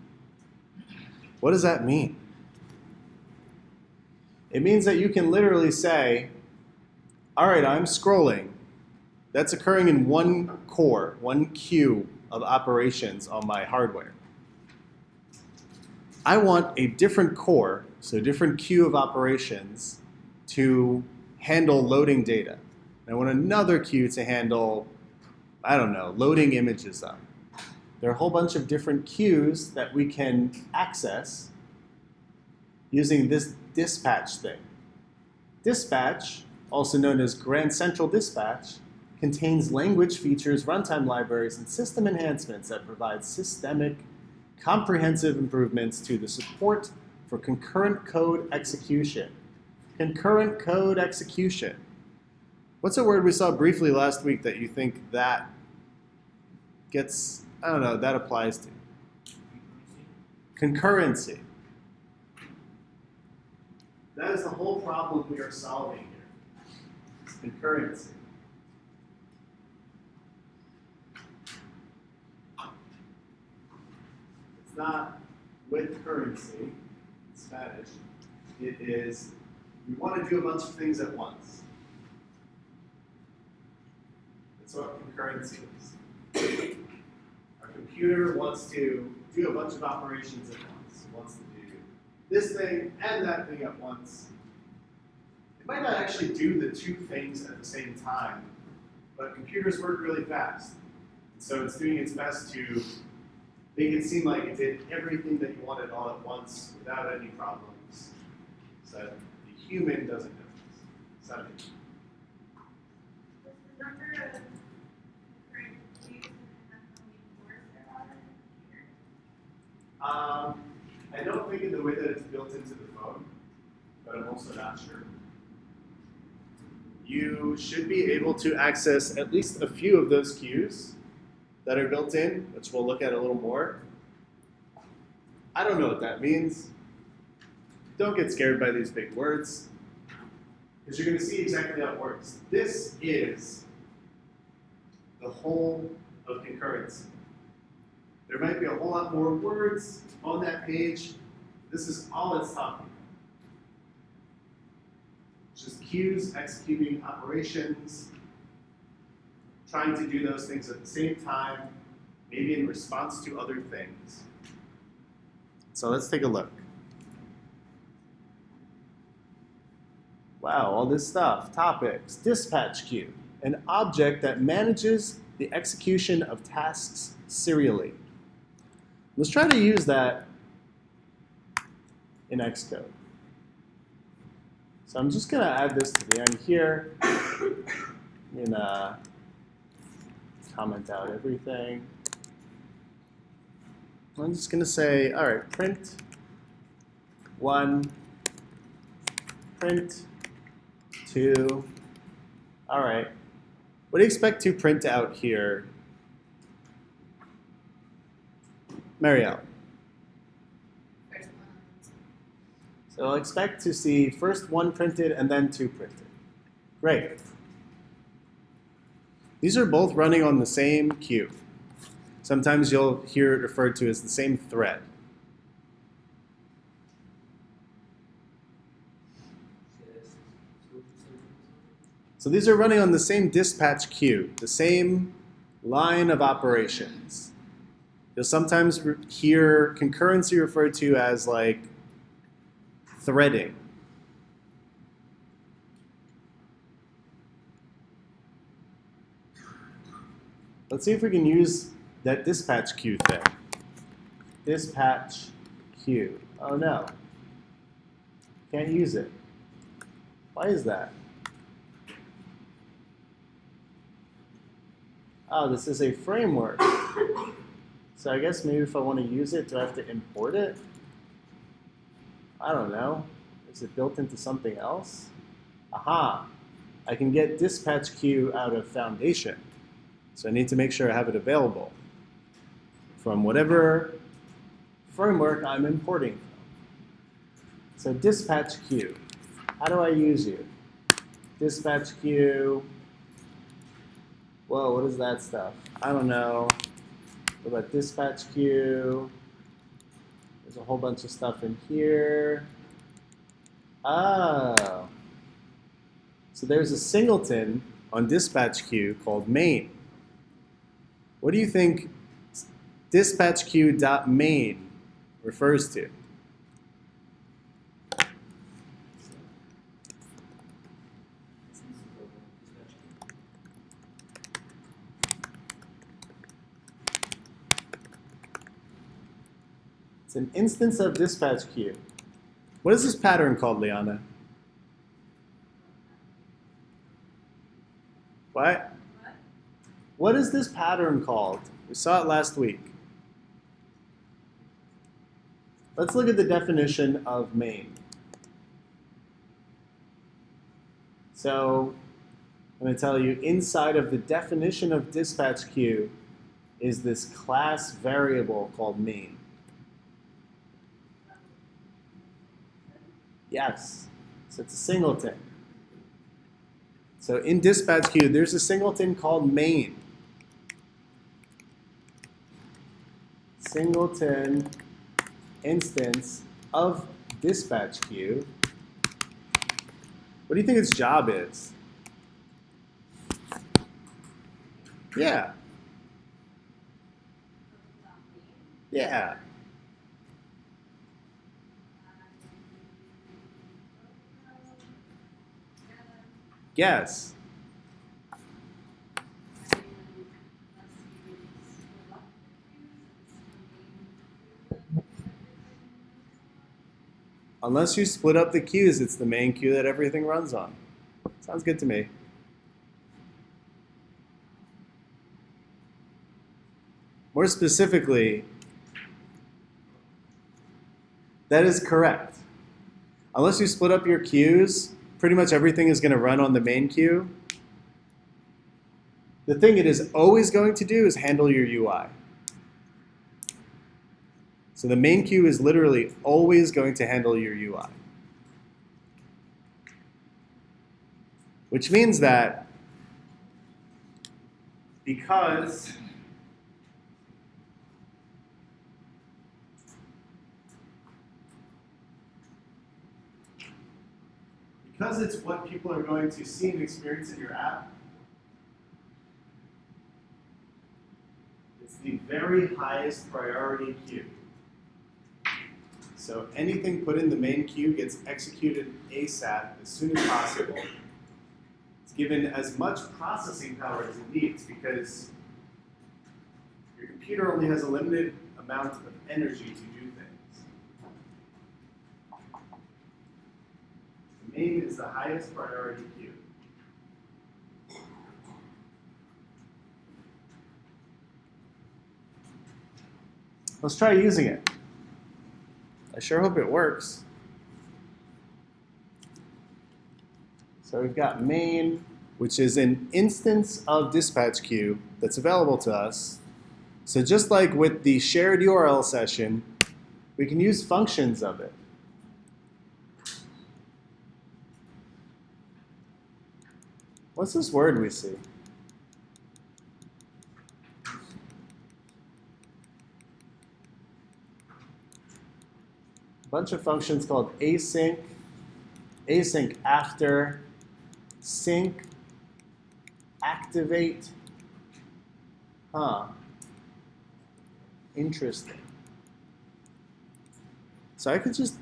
What does that mean? It means that you can literally say, all right, I'm scrolling. That's occurring in one core, one queue of operations on my hardware. I want a different core, so a different queue of operations to handle loading data. I want another queue to handle, I don't know, loading images up. There are a whole bunch of different queues that we can access using this dispatch thing. Dispatch, also known as Grand Central Dispatch, contains language features, runtime libraries, and system enhancements that provide systemic, comprehensive improvements to the support for concurrent code execution. Concurrent code execution. What's a word we saw briefly last week that you think that gets, I don't know, that applies to? Concurrency. That is the whole problem we are solving here. It's concurrency. It's not with currency in Spanish. It is, we want to do a bunch of things at once. That's what concurrency is. Our computer wants to do a bunch of operations at once. It wants to do this thing and that thing at once. It might not actually do the two things at the same time, but computers work really fast. So it's doing its best to make it seem like it did everything that you wanted all at once without any problems. So the human doesn't know this. So What's the number of current views and how many cores there are in the computer? I don't think in the way that it's built into the phone, but I'm also not sure. You should be able to access at least a few of those queues that are built in, which we'll look at a little more. I don't know what that means. Don't get scared by these big words, Because you're going to see exactly how it works. This is the whole of concurrency. There might be a whole lot more words on that page. This is all it's talking about. Just queues, executing operations, trying to do those things at the same time, maybe in response to other things. So let's take a look. Wow, all this stuff. Topics, dispatch queue, an object that manages the execution of tasks serially. Let's try to use that in Xcode. So I'm just going to add this to the end here. I'm going to comment out everything. I'm just going to say, all right, print 1, print 2. All right. What do you expect to print out here, Marielle? So I'll expect to see first 1 printed and then 2 printed. Great. These are both running on the same queue. Sometimes you'll hear it referred to as the same thread. So these are running on the same dispatch queue, the same line of operations. You'll sometimes hear concurrency referred to as like threading. Let's see if we can use that dispatch queue thing. Dispatch queue. Oh no. Can't use it. Why is that? Oh, this is a framework. So I guess maybe if I want to use it, do I have to import it? I don't know. Is it built into something else? Aha. I can get dispatch queue out of Foundation. So I need to make sure I have it available from whatever framework I'm importing from. So dispatch queue. How do I use you? Dispatch queue. Whoa, what is that stuff? I don't know. What about dispatch queue? There's a whole bunch of stuff in here. Oh. So there's a singleton on dispatch queue called main. What do you think dispatch queue.main refers to? It's an instance of dispatch queue. What is this pattern called, Liana? What? What is this pattern called? We saw it last week. Let's look at the definition of main. So I'm going to tell you, inside of the definition of dispatch queue is this class variable called main. Yes, so it's a singleton. So in dispatch queue, there's a singleton called main. Singleton instance of dispatch queue. What do you think its job is? Yeah. Yeah. Yes. Unless you split up the queues, it's the main queue that everything runs on. Sounds good to me. More specifically, that is correct. Unless you split up your queues, pretty much everything is going to run on the main queue. The thing it is always going to do is handle your UI. So the main queue is literally always going to handle your UI. Which means that because it's what people are going to see and experience in your app, it's the very highest priority queue. So anything put in the main queue gets executed ASAP as soon as possible. It's given as much processing power as it needs because your computer only has a limited amount of energy to do things. The main is the highest priority queue. Let's try using it. I sure hope it works. So we've got main, which is an instance of dispatch queue that's available to us. So just like with the shared URL session, we can use functions of it. What's this word we see? A bunch of functions called async, async after, sync, activate. Interesting. So I could just,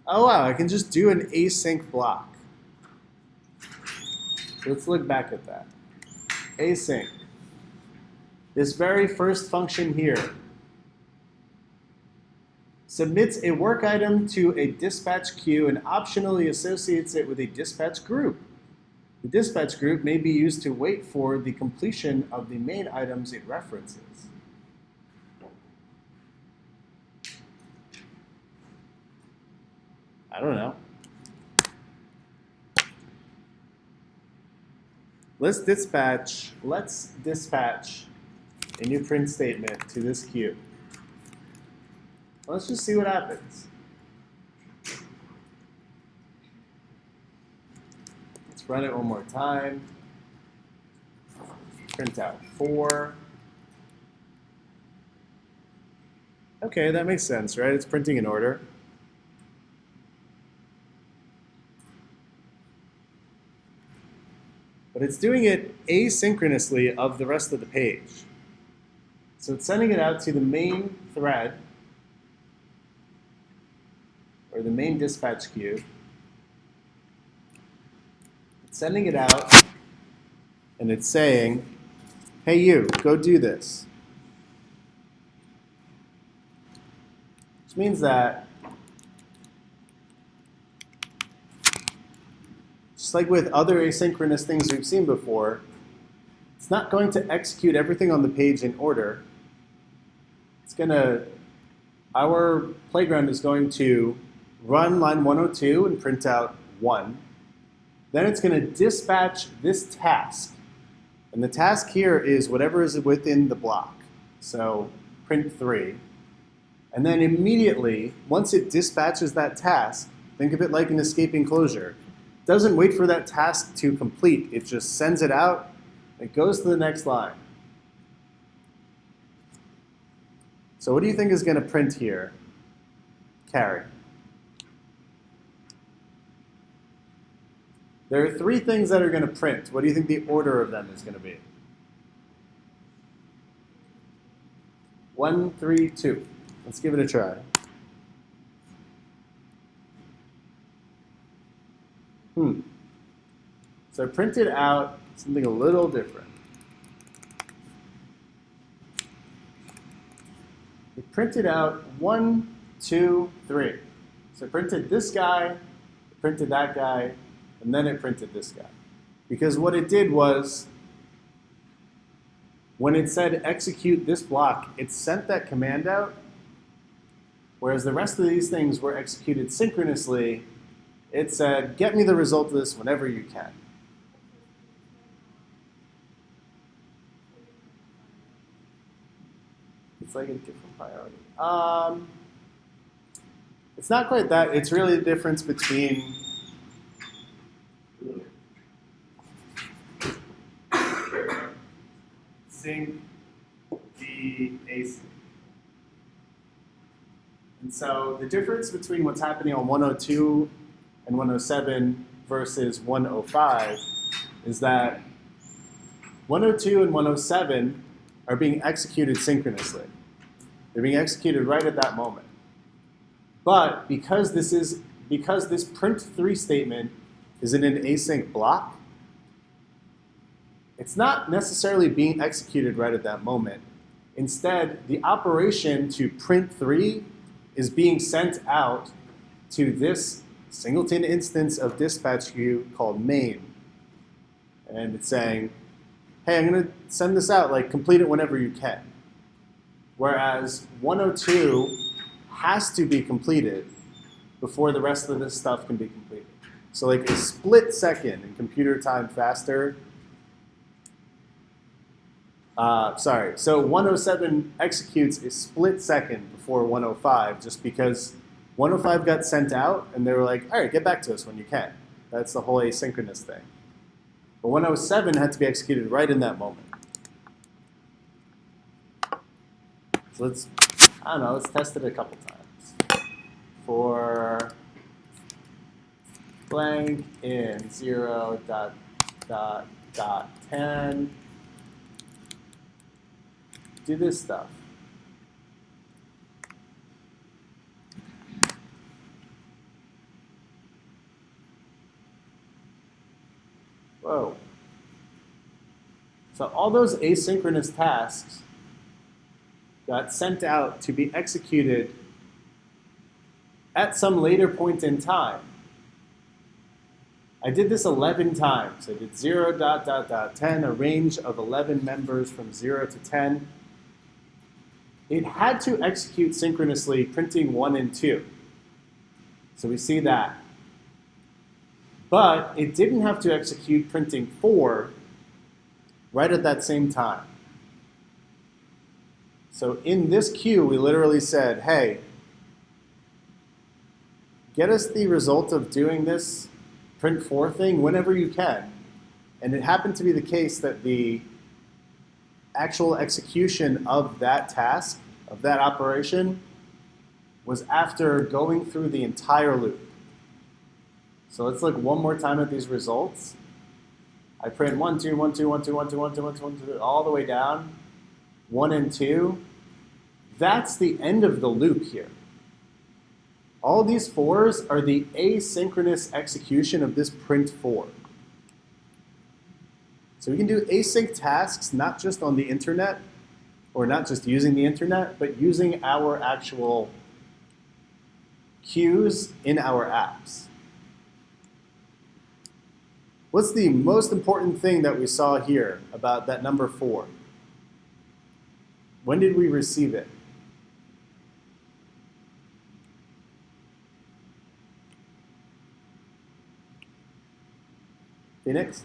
oh wow, I can just do an async block. Let's look back at that. Async. This very first function here submits a work item to a dispatch queue and optionally associates it with a dispatch group. The dispatch group may be used to wait for the completion of the main items it references. I don't know. Let's dispatch a new print statement to this queue. Let's just see what happens. Let's run it one more time. Print out 4. Okay, that makes sense, right? It's printing in order. But it's doing it asynchronously of the rest of the page. So it's sending it out to the main thread, or the main dispatch queue. It's sending it out, and it's saying, hey you, go do this. Which means that, just like with other asynchronous things we've seen before, It's not going to execute everything on the page in order. Our playground is going to run line 102 and print out 1. Then it's going to dispatch this task. And the task here is whatever is within the block. So print 3. And then immediately, once it dispatches that task, think of it like an escape enclosure. It doesn't wait for that task to complete. It just sends it out. It goes to the next line. So what do you think is going to print here? Carry. There are 3 things that are going to print. What do you think the order of them is going to be? 1, 3, 2. Let's give it a try. So I printed out something a little different. We printed out 1, 2, 3. So I printed this guy, printed that guy, and then it printed this guy. Because what it did was, when it said execute this block, it sent that command out, whereas the rest of these things were executed synchronously. It said, get me the result of this whenever you can. It's like a different priority. It's not quite that. It's really the difference between sync, the async. And so the difference between what's happening on 102 and 107 versus 105 is that 102 and 107 are being executed synchronously. They're being executed right at that moment. But because this print 3 statement is in an async block, it's not necessarily being executed right at that moment. Instead, the operation to print 3 is being sent out to this singleton instance of dispatch queue called main. And it's saying, hey, I'm going to send this out, like complete it whenever you can. Whereas 102 has to be completed before the rest of this stuff can be completed. So like a split second in computer time faster. So 107 executes a split second before 105 just because 105 got sent out and they were like, all right, get back to us when you can. That's the whole asynchronous thing. But 107 had to be executed right in that moment. So let's test it a couple times. For blank in 0, ... 10, do this stuff. Whoa. So all those asynchronous tasks got sent out to be executed at some later point in time. I did this 11 times. I did 0, ... 10, a range of 11 members from 0 to 10. It had to execute synchronously, printing 1 and 2. So we see that. But it didn't have to execute printing 4 right at that same time. So in this queue, we literally said, hey, get us the result of doing this print 4 thing whenever you can. And it happened to be the case that the actual execution of that task, of that operation, was after going through the entire loop. So let's look one more time at these results. I print 1, 2, 1, 2, 1, 2, 1, 2, 1, 2, 1, 2, 1, 2, all the way down, 1 and 2. That's the end of the loop here. All these 4s are the asynchronous execution of this print 4. So we can do async tasks not just on the internet, or not just using the internet, but using our actual queues in our apps. What's the most important thing that we saw here about that number 4? When did we receive it? Phoenix?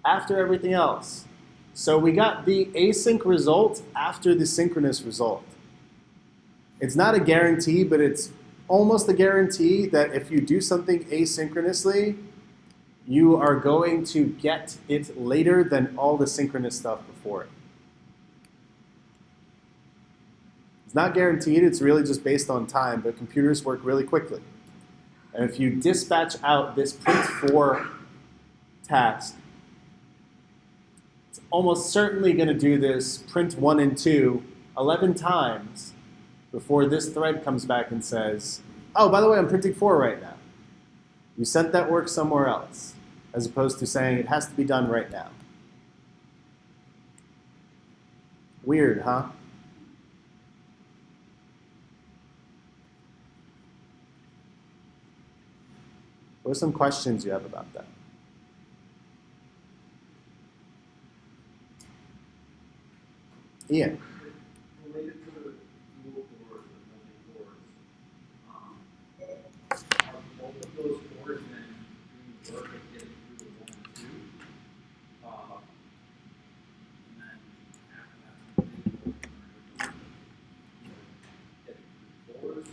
After everything else. So we got the async result after the synchronous result. It's not a guarantee, but it's almost a guarantee that if you do something asynchronously, you are going to get it later than all the synchronous stuff before it. It's not guaranteed, it's really just based on time, but computers work really quickly. And if you dispatch out this print4 task, it's almost certainly going to do this print 1 and 2 11 times before this thread comes back and says, oh, by the way, I'm printing 4 right now. You sent that work somewhere else, as opposed to saying it has to be done right now. Weird, huh? What are some questions you have about that? Ian. Related to the dual cores and multi-cores, are both of those cores then doing work of getting through the 1 and 2? And then after that, getting through cores,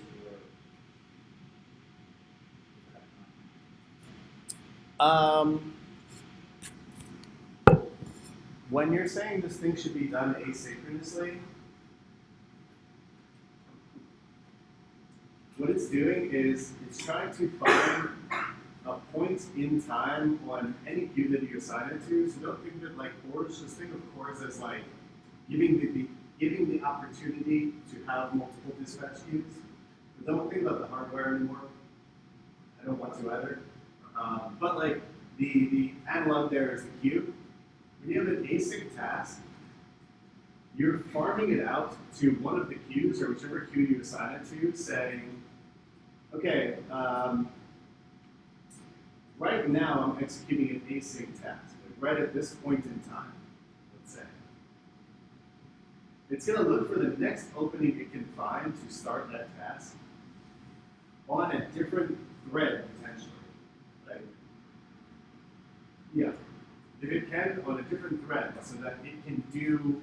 or When you're saying this thing should be done asynchronously, what it's doing is it's trying to find a point in time on any queue that you assign it to. So don't think of it like cores, just think of cores as like giving the opportunity to have multiple dispatch queues. But don't think about the hardware anymore. I don't want to either. But like the analog there is the queue. When you have an async task, you're farming it out to one of the queues or whichever queue you assign it to, saying, okay, right now I'm executing an async task, like right at this point in time, let's say. It's going to look for the next opening it can find to start that task on a different thread, potentially. Right? Yeah. If it can, on a different thread, so that it can do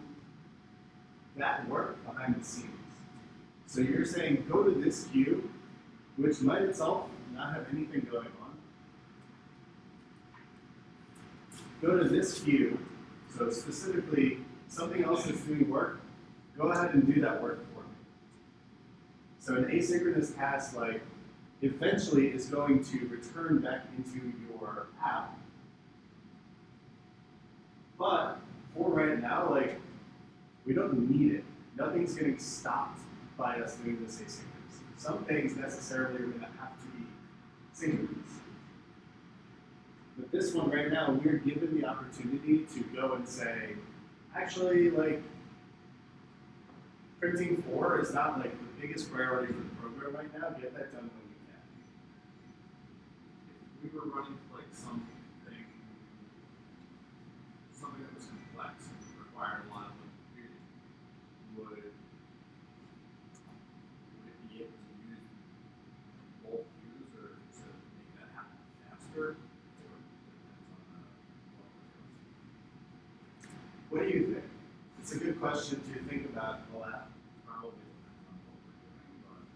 that work behind the scenes. So you're saying, go to this queue, which might itself not have anything going on. Go to this queue, so specifically something else is doing work, go ahead and do that work for me. So an asynchronous task, like, eventually is going to return back into your app. But for right now, like, we don't need it. Nothing's getting stopped by us doing this asynchronously. Some things necessarily are going to have to be synchronous. But this one right now, we're given the opportunity to go and say, actually, like, printing 4 is not like the biggest priority for the program right now. Get that done when you can. if we were running like something that was complex and required a lot of computing, would it be able to use both queues or to make that happen faster? Or depends on What do you think? It's a good question to think about a lot. probably depends on what we're doing, but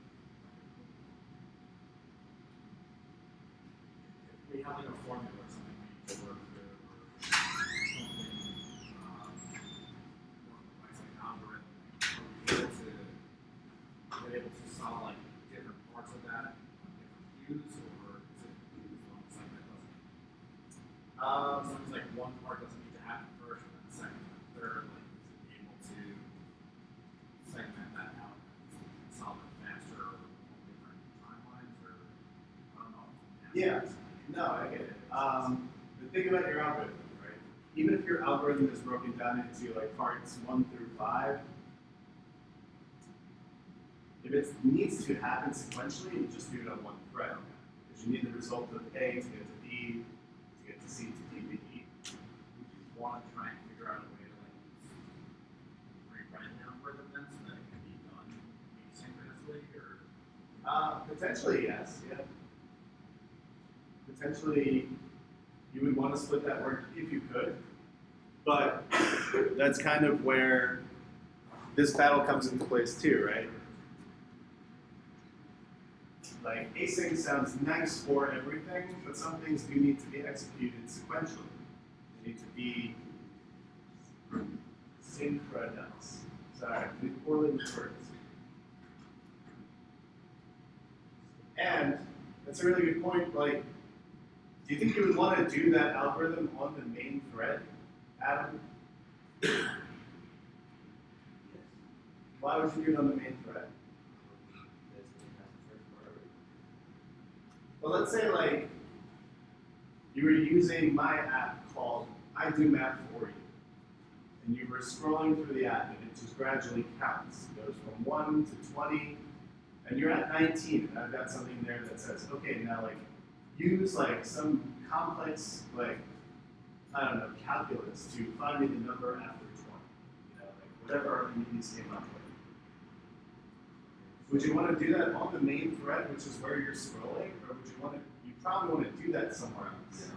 if we have like a formula or something we need to work through, or something more complex like an algorithm, are we able to solve like different parts of that on different queues, or is it as long as like that doesn't as long as like one part doesn't need to happen first, and then the second and third, like is it able to segment that out and solve it faster or on different timelines, or I don't know. Yeah, no, I get it. But think about your algorithm, right? Even if your algorithm is broken down into like parts 1 through 5, if it needs to happen sequentially, you just do it on one thread. Because you need the result of A to get to B, to get to C to D to E. Want to try and figure out a way to like rewrite the algorithm then so that it can be done asynchronously, or Potentially, yes, yeah. Potentially, you would want to split that work if you could, but that's kind of where this battle comes into place too, right? Like async sounds nice for everything, but some things do need to be executed sequentially. They need to be synchronous. Sorry, I'm poorly with words. And that's a really good point. Like, do you think you would want to do that algorithm on the main thread, Adam? Why would you do it on the main thread? Well, let's say like you were using my app called I Do Math For You, and you were scrolling through the app, and it just gradually counts. It goes from 1 to 20, and you're at 19, and I've got something there that says, okay, now like use like some complex like I don't know calculus to find me the number after 20. You know, like whatever Archimedes came up with. Would you want to do that on the main thread, which is where you're scrolling, or would you want to? You probably want to do that somewhere else.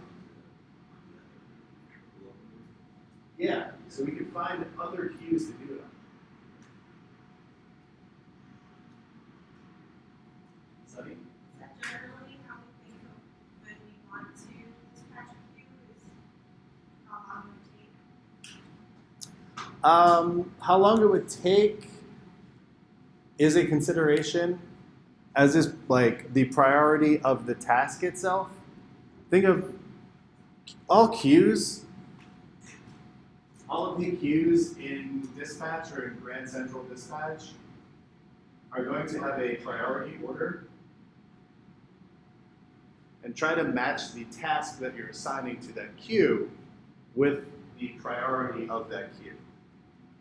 Yeah. So we could find other cues to do it on. Sunny? Is that generally how we think of when we want to dispatch a queue? Is how long it would take? How long it would take is a consideration, as is like the priority of the task itself. Think of all queues. All of the queues in dispatch or in Grand Central Dispatch are going to have a priority order. And try to match the task that you're assigning to that queue with the priority of that queue.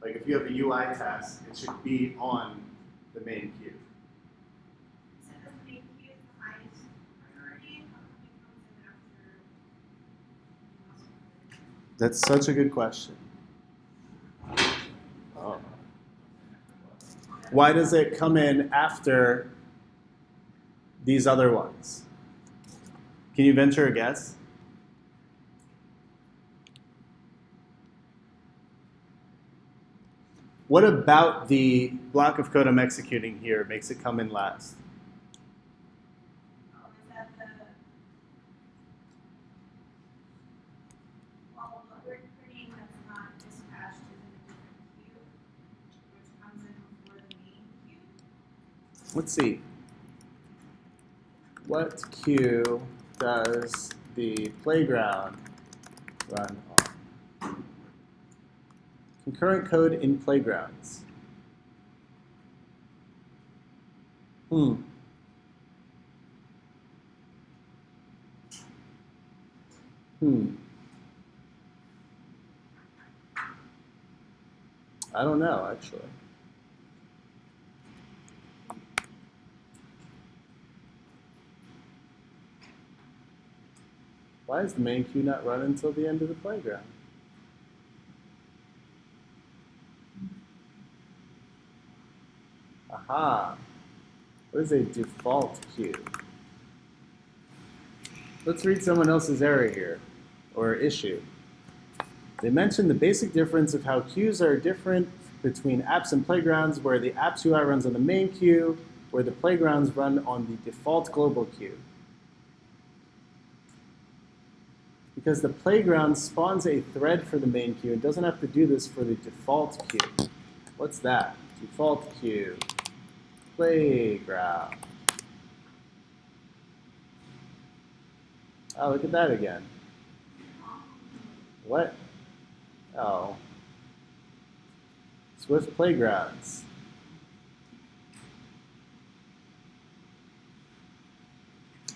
Like if you have a UI task, it should be on the main queue. So does the main queue is the highest priority? How come it comes in after? That's such a good question. Oh. Why does it come in after these other ones? Can you venture a guess? What about the block of code I'm executing here makes it come in last? Oh, is that the, well, what we're putting that's not dispatched is in a different queue, which comes in before the main queue? Let's see. What queue does the playground run on? Concurrent code in playgrounds. I don't know, actually. Why is the main queue not run until the end of the playground? Aha. What is a default queue? Let's read someone else's error here, or issue. They mentioned the basic difference of how queues are different between apps and playgrounds, where the apps UI runs on the main queue, where the playgrounds run on the default global queue. Because the playground spawns a thread for the main queue, it doesn't have to do this for the default queue. What's that? Default queue. Playground. Oh, look at that again. What? Oh. Swift Playgrounds.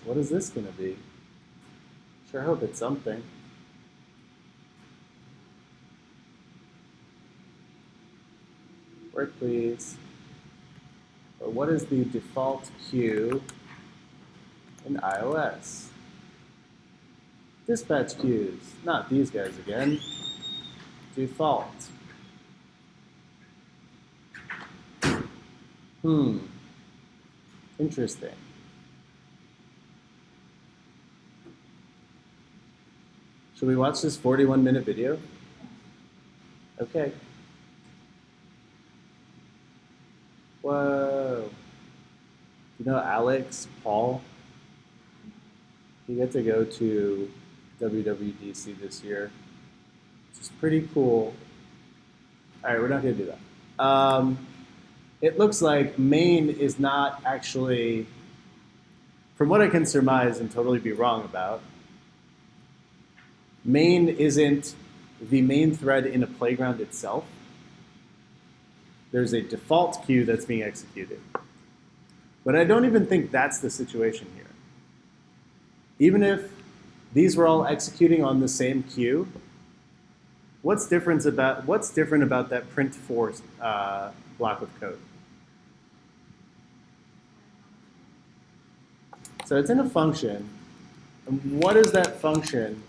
What is this going to be? Sure hope it's something. Work, please. Or what is the default queue in iOS? Dispatch queues, not these guys again. Default. Interesting. Should we watch this 41-minute video? Okay. Whoa. You know Alex, Paul? He got to go to WWDC this year, which is pretty cool. All right, we're not going to do that. It looks like main is not actually, from what I can surmise and totally be wrong about, main isn't the main thread in a playground itself. There's a default queue that's being executed. But I don't even think that's the situation here. Even if these were all executing on the same queue, what's different about that print4 block of code? So it's in a function, and what is that function?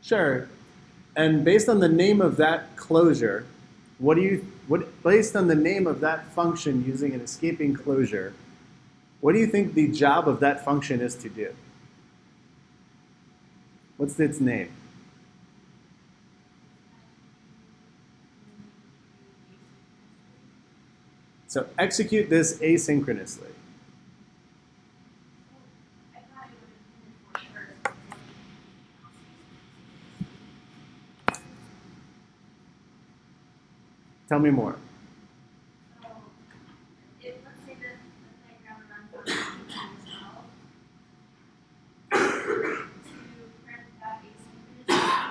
Sure. And based on the name of that closure, based on the name of that function using an escaping closure, what do you think the job of that function is to do? What's its name? So execute this asynchronously. I thought it would have been for sure. Tell me more. So, if let's say that the playground runs on as well, to print that asynchronously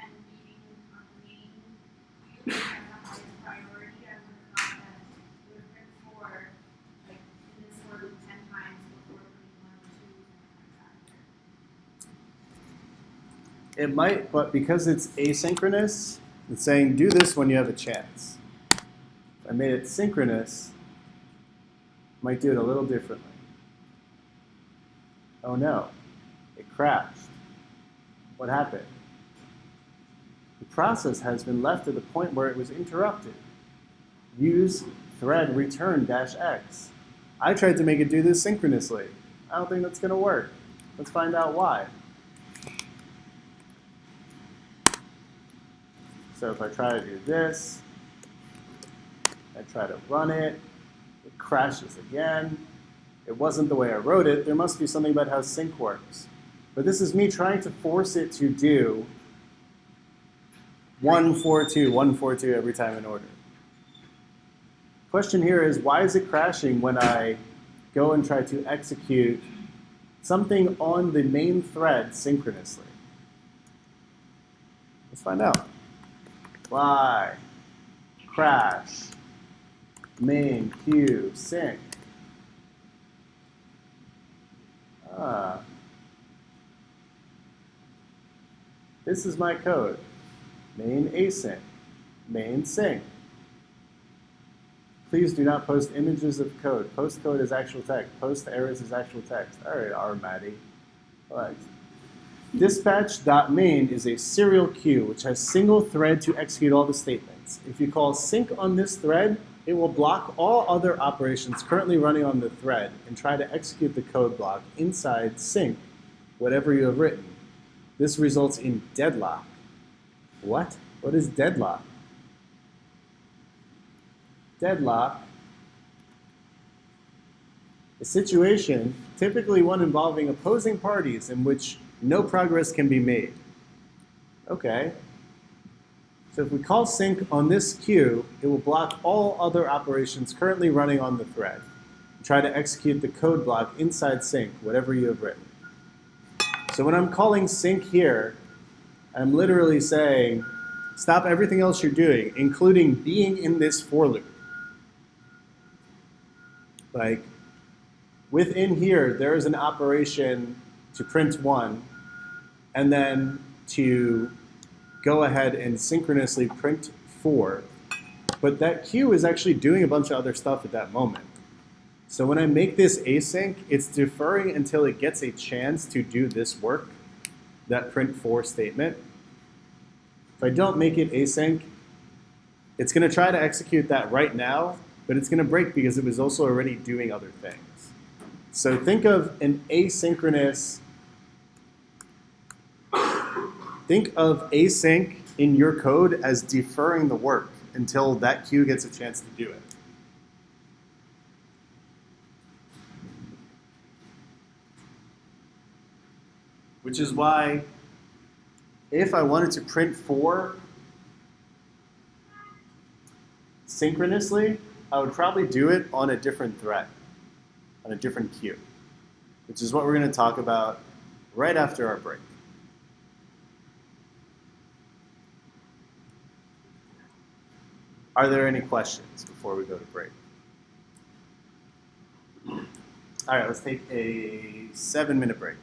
and meeting on the main queue as the highest priority, I would have thought that it would print for, like, in this order 10 times before putting 1 or 2 after. It might, but because it's asynchronous, it's saying do this when you have a chance. If I made it synchronous, I might do it a little differently. Oh no, it crashed. What happened? The process has been left to the point where it was interrupted. Use thread return -x. I tried to make it do this synchronously. I don't think that's going to work. Let's find out why. So if I try to do this, I try to run it, it crashes again. It wasn't the way I wrote it. There must be something about how sync works. But this is me trying to force it to do 142, 142 every time in order. Question here is, why is it crashing when I go and try to execute something on the main thread synchronously? Let's find out. Why? Crash. Main, queue, sync. This is my code. Main async. Main sync. Please do not post images of code. Post code is actual text. Post errors is actual text. All right, Maddie. Relax. Dispatch.main is a serial queue which has single thread to execute all the statements. If you call sync on this thread, it will block all other operations currently running on the thread and try to execute the code block inside sync, whatever you have written. This results in deadlock. What? What is deadlock? Deadlock, a situation, typically one involving opposing parties in which no progress can be made. Okay. So if we call sync on this queue, it will block all other operations currently running on the thread. Try to execute the code block inside sync, whatever you have written. So when I'm calling sync here, I'm literally saying, stop everything else you're doing, including being in this for loop. Like, within here, there is an operation to print 1, and then to go ahead and synchronously print 4. But that queue is actually doing a bunch of other stuff at that moment. So when I make this async, it's deferring until it gets a chance to do this work, that print 4 statement. If I don't make it async, it's going to try to execute that right now, but it's going to break because it was also already doing other things. So think of an asynchronous, think of async in your code as deferring the work until that queue gets a chance to do it. Which is why if I wanted to print 4 synchronously, I would probably do it on a different thread, on a different queue, which is what we're going to talk about right after our break. Are there any questions before we go to break? All right, let's take a 7-minute break.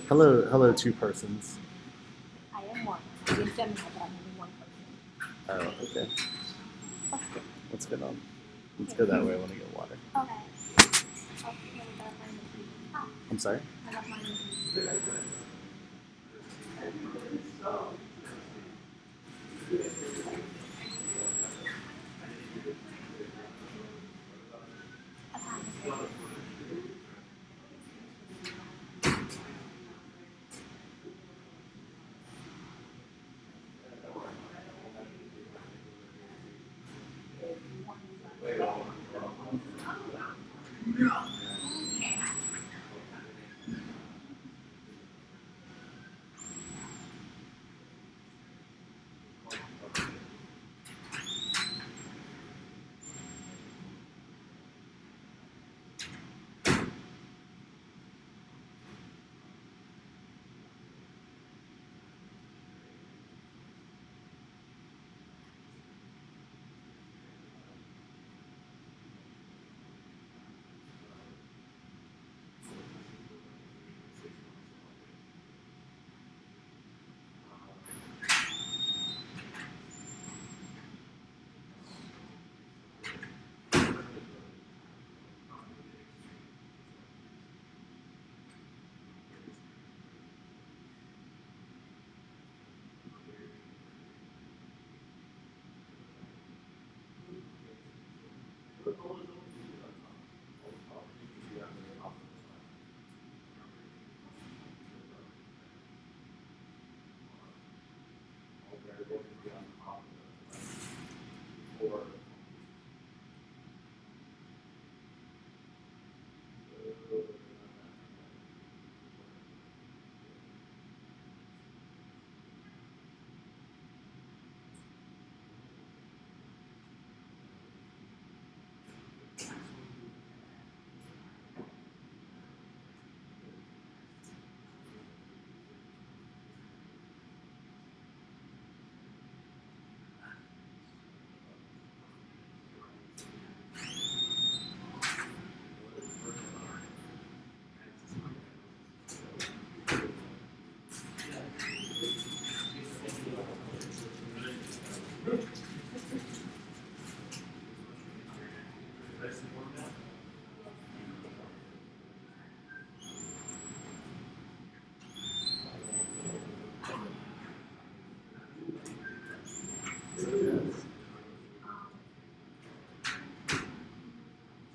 Hello, 2 persons. I am one. I'm in Gemini, but I'm only one person. Oh, okay. What's going on? Let's go that way. I want to get water. Okay. Oh, no, we gotta find the key. Ah, I'm sorry? I got mine.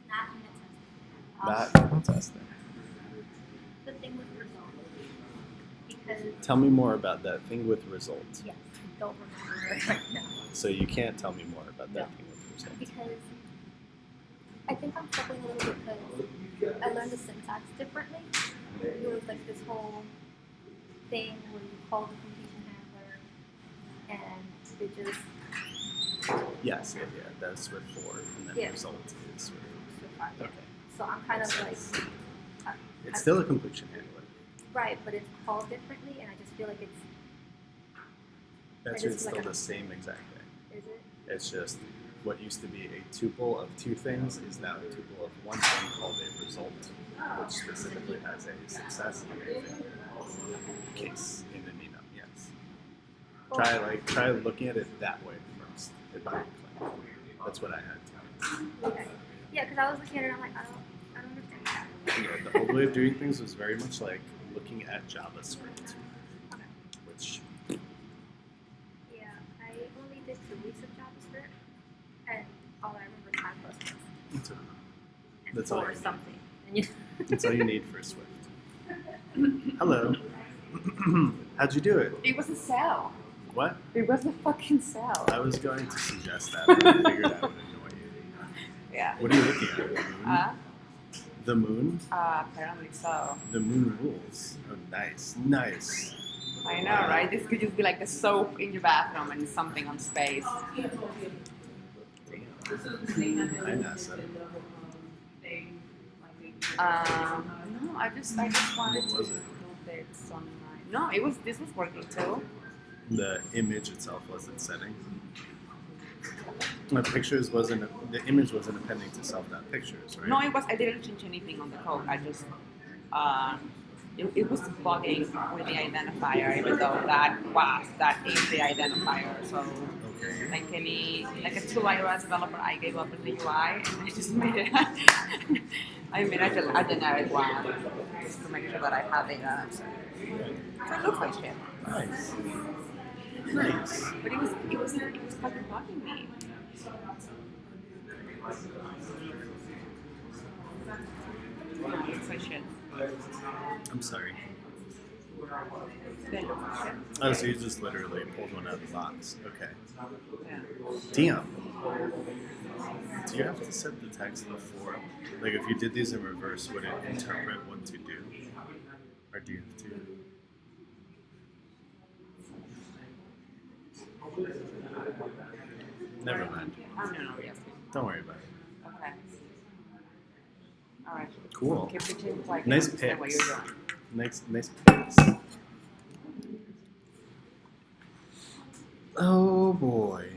Not unit testing. Not unit testing. The thing with results. Because, Tell me more about that thing with results. yes, I don't remember it right now. So you can't tell me more about that No. thing with results. Because I think I'm struggling a little bit because I learned the syntax differently. It was like this whole thing where you call the completion handler and it just Yes, yeah, that's with 4, and then Yeah. result is with. yeah. Okay. So I'm kind of like It's still a completion handler. right, but it's called differently, and I just feel like it's That's It is it's like still a- the same exact thing. is it? It's just what used to be a tuple of two things is now a tuple of one thing called a result, which specifically has a success and a failure case in an enum. Yes. Try looking at it that way first. It might click. That's what I had to. Okay. Yeah, because I was looking at it, I'm like, I don't understand that. Yeah, the old way of doing things was very much like looking at JavaScript, which Yeah, I only did 2 weeks of JavaScript, and all I remember is my plus it's a, and That's all for you need. something. And you That's all you need for Swift. Hello. How'd you do it? It was a cell. What? It was a fucking cell. I was going to suggest that, but I figured I would annoy you. Yeah. What are you looking at? The moon? The moon? Apparently so. The moon rules. Oh, nice. Nice. I know, right? This could just be like the soap in your bathroom and something on space. Damn. Hi, NASA. No, I just wanted What was to it? do this on my. No, this was working too. The image itself wasn't setting. The image wasn't appending to self.pictures, right? No, I didn't change anything on the code. I just, it was bugging with the identifier, even though that is the identifier. So, Okay. like a true iOS developer, I gave up on the UI and I just made it. I made a generic one just to make sure that I have data. So it looks like shit. Nice. Nice. But it was fucking bugging me. Yeah, it looks like shit. I'm sorry. They look like shit. Oh, so you just literally pulled one out of the box. Okay. Yeah. Damn. Do you have to set the text before? Like, if you did these in reverse, would it interpret what to do? Or do you have to? Never mind. I'm no, yes. Don't worry about it. Okay. All right. Cool. Keep pitching like Nice understand what picks. you're doing. Nice picks. Oh boy.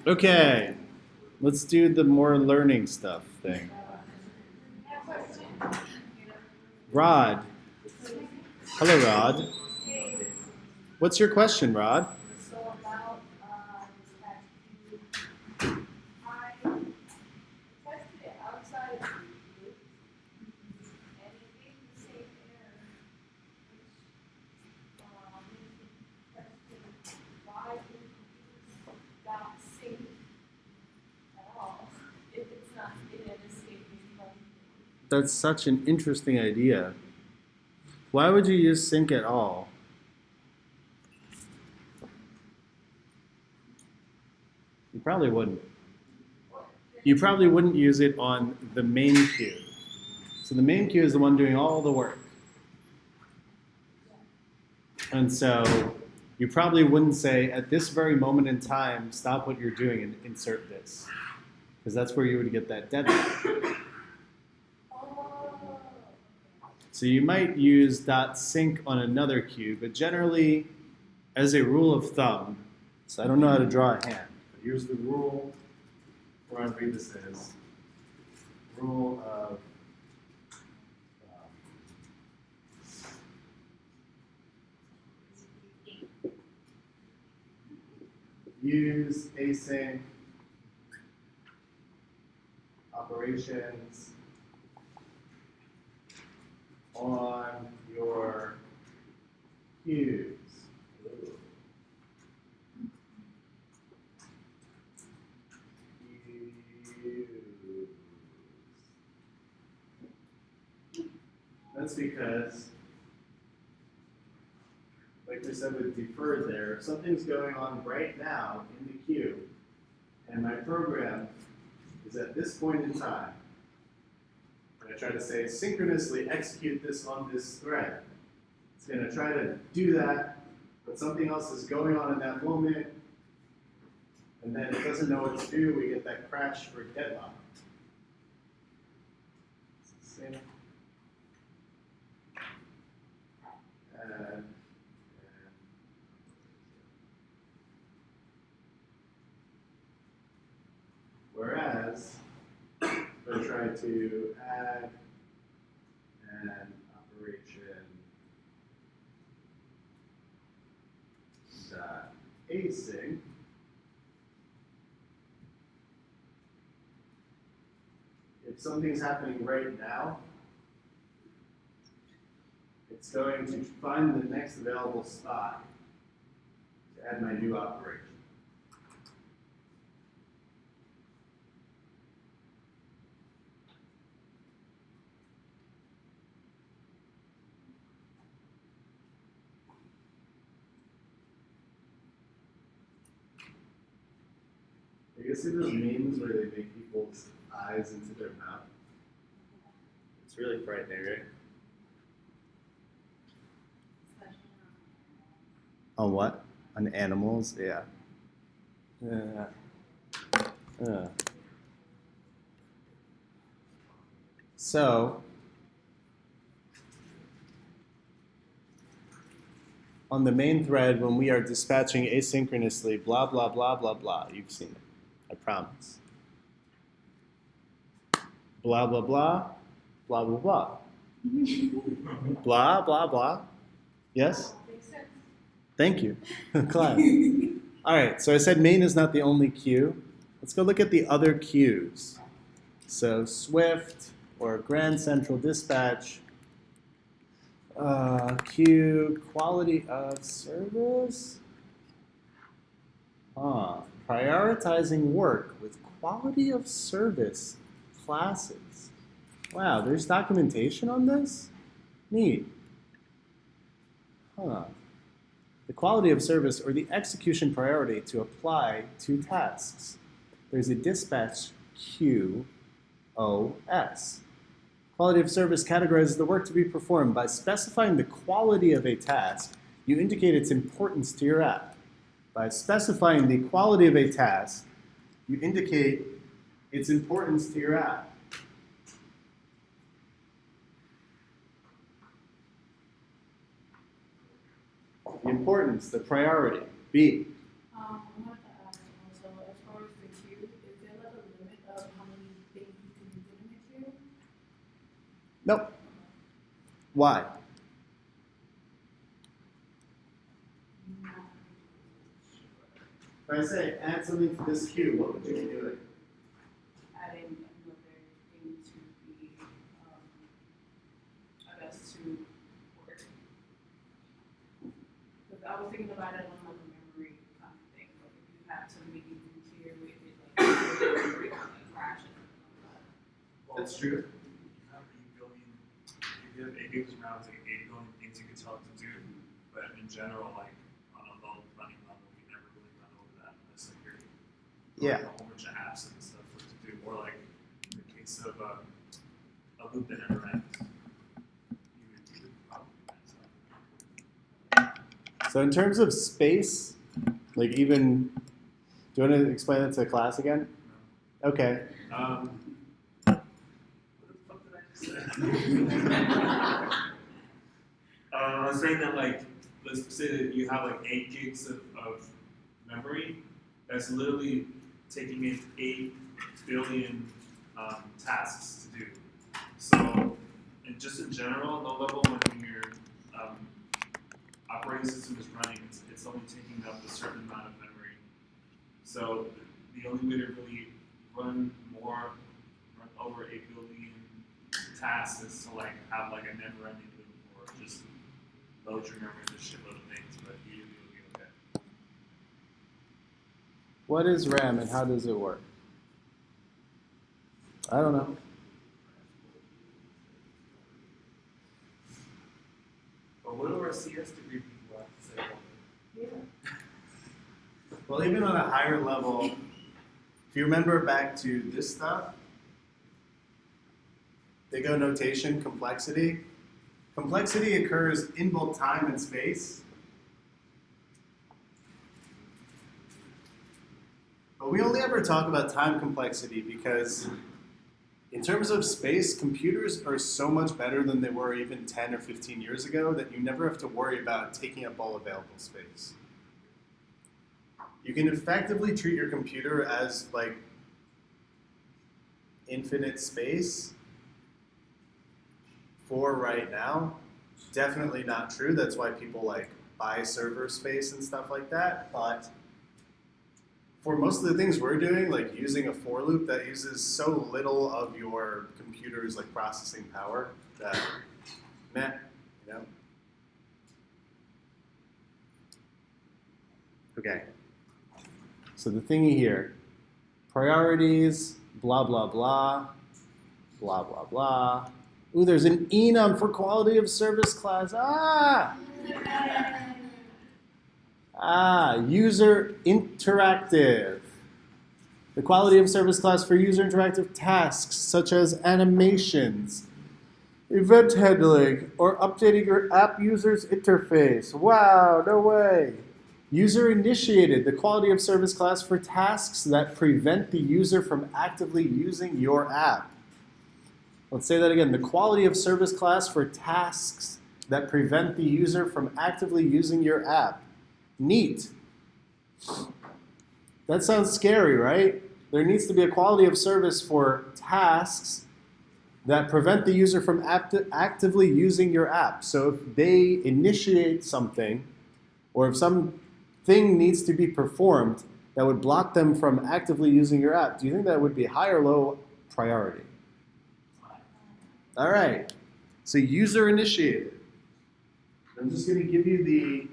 Okay, let's do the more learning stuff thing. Rod. Hello, Rod. What's your question, Rod? So about that I tested it outside of the loop, and it gave the same error, which question why would you use dot sync at all if it's not in an escaping function? That's such an interesting idea. Why would you use sync at all? You probably wouldn't. You probably wouldn't use it on the main queue. So the main queue is the one doing all the work. And so you probably wouldn't say, at this very moment in time, stop what you're doing and insert this. Because that's where you would get that deadline. So you might use .sync on another queue, but generally, as a rule of thumb, so I don't know how to draw a hand, but here's the rule, or I'll read this as, rule of use async operations on your queues. That's because, like we said with deferred there, if something's going on right now in the queue, and my program is at this point in time, and I try to say synchronously execute this on this thread, It's going to try to do that, but something else is going on in that moment, and then it doesn't know what to do. We get that crash for deadlock. Same. Whereas, we'll try to add an operation dot async. If something's happening right now, it's going to find the next available spot to add my new operation. You guys see those memes where they make people's eyes into their mouth? It's really frightening, right? On what? On animals? Yeah. Yeah. So, on the main thread, when we are dispatching asynchronously, blah, blah, blah, blah, blah, you've seen it. I promise. Blah, blah, blah, blah, blah, blah. Blah, blah, blah. Yes? Thank you. Class. All right, so I said main is not the only queue. Let's go look at the other queues. So Swift or Grand Central Dispatch, queue, quality of service. Prioritizing work with quality of service classes. Wow, there's documentation on this? Neat. The quality of service or the execution priority to apply to tasks. There's a dispatch QoS. Quality of service categorizes the work to be performed. By specifying the quality of a task, you indicate its importance to your app. By specifying the quality of a task, you indicate its importance to your app. The importance, the priority. B. I wanted to ask also, as far as the queue, is there like a limit of how many things you can put in the queue? Nope. Why? If I say add something to this queue, what would you be doing? Adding another thing to be, I guess, to work. Because I was thinking about it on like a memory kind of thing, like if you have so many things in queue, it like crashes. That's true. You have 8 billion, if you have 8 gigs around, it's like 8 billion things you could tell it to do. But in general, like on a low running level, you never really run over that unless like you're Yeah. a whole bunch of apps and stuff for it to do. Or like in the case of a loop that never ends, you would probably mess up. So in terms of space, like even, do you want to explain that to the class again? Okay. What the fuck did I just say? I was saying that like, let's say that you have like 8 gigs of memory. That's literally taking in 8 billion tasks to do. So, and just in general, low level, when your operating system is running, it's only taking up a certain amount of memory. So the only way to really run over 8 billion tasks is to like have like a never-ending loop or just load your memory with a shitload of things, but usually it'll be okay. What is RAM and how does it work? I don't know. But what do our CS degree people have to say about it? Well, even on a higher level, if you remember back to this stuff, they go notation, complexity. Complexity occurs in both time and space. But we only ever talk about time complexity because in terms of space, computers are so much better than they were even 10 or 15 years ago that you never have to worry about taking up all available space. You can effectively treat your computer as like infinite space for right now. Definitely not true. That's why people like buy server space and stuff like that. But for most of the things we're doing, like using a for loop that uses so little of your computer's like processing power that, meh, you know? Okay. So the thingy here, priorities, blah, blah, blah, blah, blah, blah. Ooh, there's an enum for quality of service class. User interactive. The quality of service class for user interactive tasks such as animations, event handling, or updating your app user's interface. Wow, no way. User initiated, the quality of service class for tasks that prevent the user from actively using your app. Let's say that again. The quality of service class for tasks that prevent the user from actively using your app. Neat. That sounds scary, right? There needs to be a quality of service for tasks that prevent the user from actively using your app. So if they initiate something, or if something needs to be performed that would block them from actively using your app, do you think that would be high or low priority? All right. So user initiated. I'm just going to give you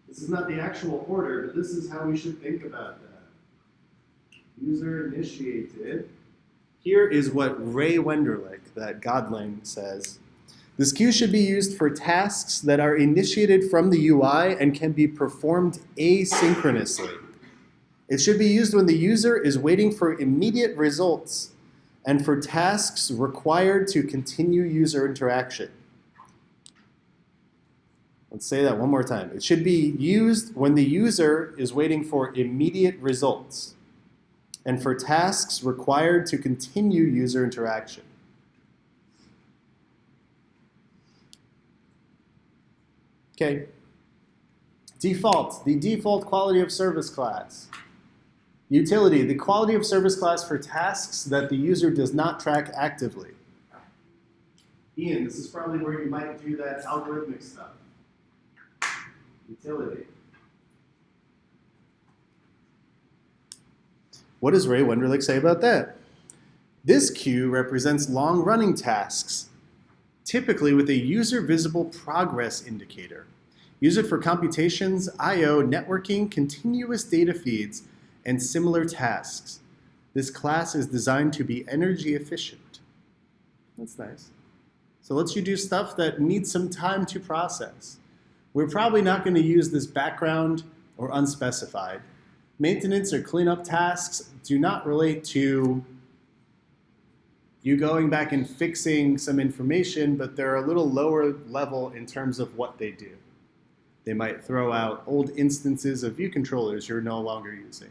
this is not the actual order, but this is how we should think about that. User initiated. Here is what Ray Wenderlich, that godling, says. This queue should be used for tasks that are initiated from the UI and can be performed asynchronously. It should be used when the user is waiting for immediate results and for tasks required to continue user interaction. Let's say that one more time. It should be used when the user is waiting for immediate results and for tasks required to continue user interaction. Okay. Default, the default quality of service class. Utility, the quality of service class for tasks that the user does not track actively. Ian, this is probably where you might do that algorithmic stuff. Utility. What does Ray Wenderlich say about that? This queue represents long-running tasks, typically with a user-visible progress indicator. Use it for computations, I/O, networking, continuous data feeds, and similar tasks. This class is designed to be energy efficient. That's nice. So lets you do stuff that needs some time to process. We're probably not going to use this background or unspecified. Maintenance or cleanup tasks do not relate to you going back and fixing some information, but they're a little lower level in terms of what they do. They might throw out old instances of view controllers you're no longer using.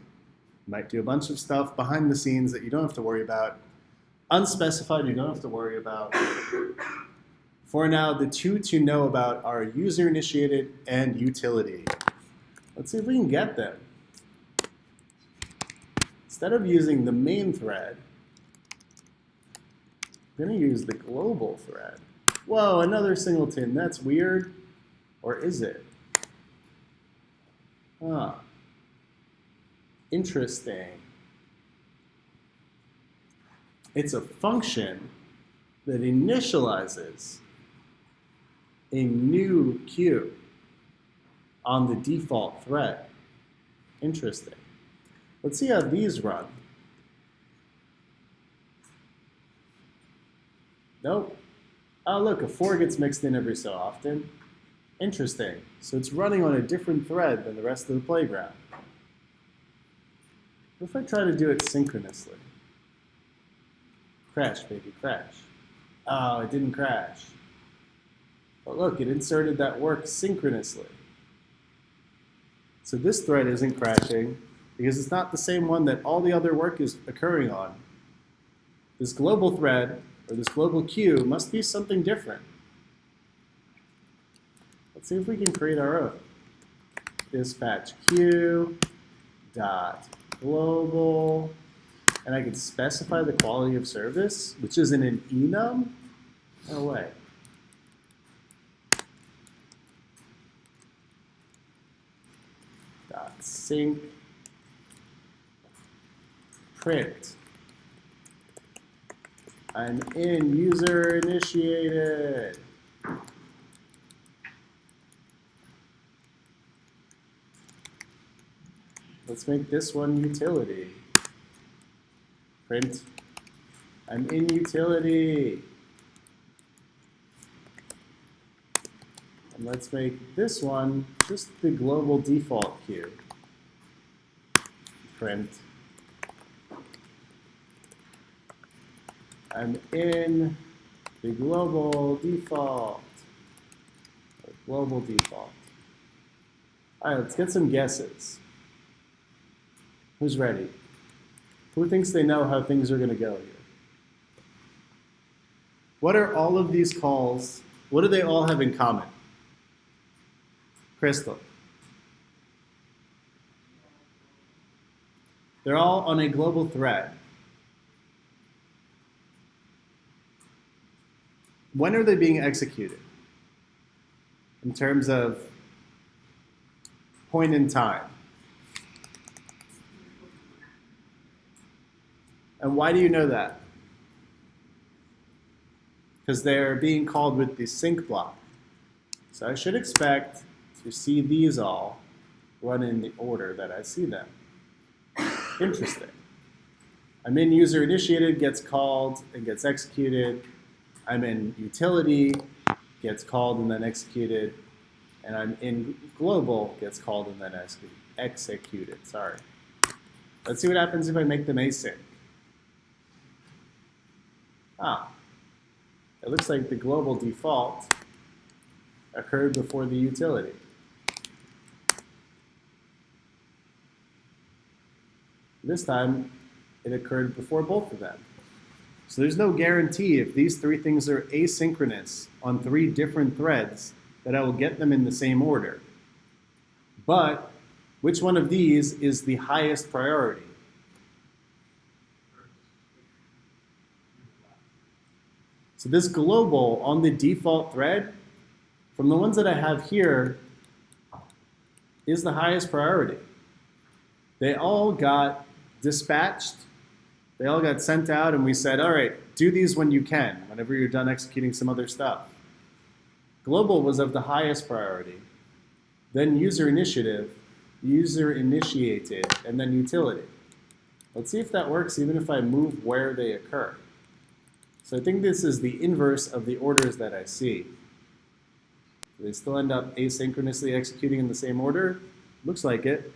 You might do a bunch of stuff behind the scenes that you don't have to worry about. Unspecified, you don't have to worry about. For now, the two to know about are user-initiated and utility. Let's see if we can get them. Instead of using the main thread, I'm going to use the global thread. Whoa, another singleton. That's weird. Or is it? Huh. Interesting. It's a function that initializes a new queue on the default thread. Interesting. Let's see how these run. Nope. Oh, look, a 4 gets mixed in every so often. Interesting. So it's running on a different thread than the rest of the playground. What if I try to do it synchronously? Crash, baby, crash. Oh, it didn't crash. But look, it inserted that work synchronously. So this thread isn't crashing because it's not the same one that all the other work is occurring on. This global thread, or this global queue, must be something different. Let's see if we can create our own. Dispatch queue dot global, and I can specify the quality of service, which is in an enum? No way. Dot sync print. I'm in user initiated. Let's make this one utility. Print. I'm in utility. And let's make this one just the global default queue. Print. I'm in the global default. Global default. All right, let's get some guesses. Who's ready? Who thinks they know how things are going to go here? What are all of these calls? What do they all have in common? Crystal. They're all on a global thread. When are they being executed? In terms of point in time. And why do you know that? Because they're being called with the sync block. So I should expect to see these all run in the order that I see them. Interesting. I'm in user initiated, gets called and gets executed. I'm in utility, gets called and then executed. And I'm in global, gets called and then executed. Sorry. Let's see what happens if I make them async. It looks like the global default occurred before the utility. This time, it occurred before both of them. So there's no guarantee if these three things are asynchronous on three different threads that I will get them in the same order. But which one of these is the highest priority? So this global on the default thread, from the ones that I have here, is the highest priority. They all got dispatched. They all got sent out, and we said, all right, do these when you can, whenever you're done executing some other stuff. Global was of the highest priority. Then user initiative, user initiated, and then utility. Let's see if that works even if I move where they occur. So I think this is the inverse of the orders that I see. They still end up asynchronously executing in the same order. Looks like it.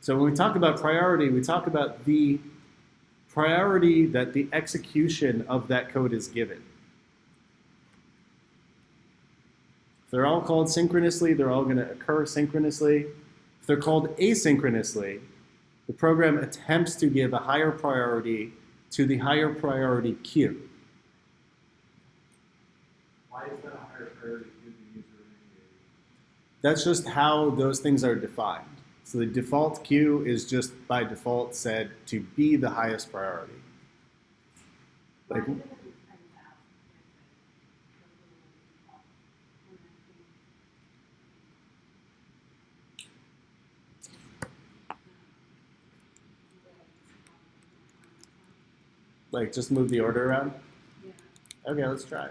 So when we talk about priority, we talk about the priority that the execution of that code is given. If they're all called synchronously, they're all going to occur synchronously. If they're called asynchronously, the program attempts to give a higher priority to the higher priority queue. Why is that a higher priority to the user initiated? That's just how those things are defined. So the default queue is just by default said to be the highest priority. Like, just move the order around? Okay, let's try.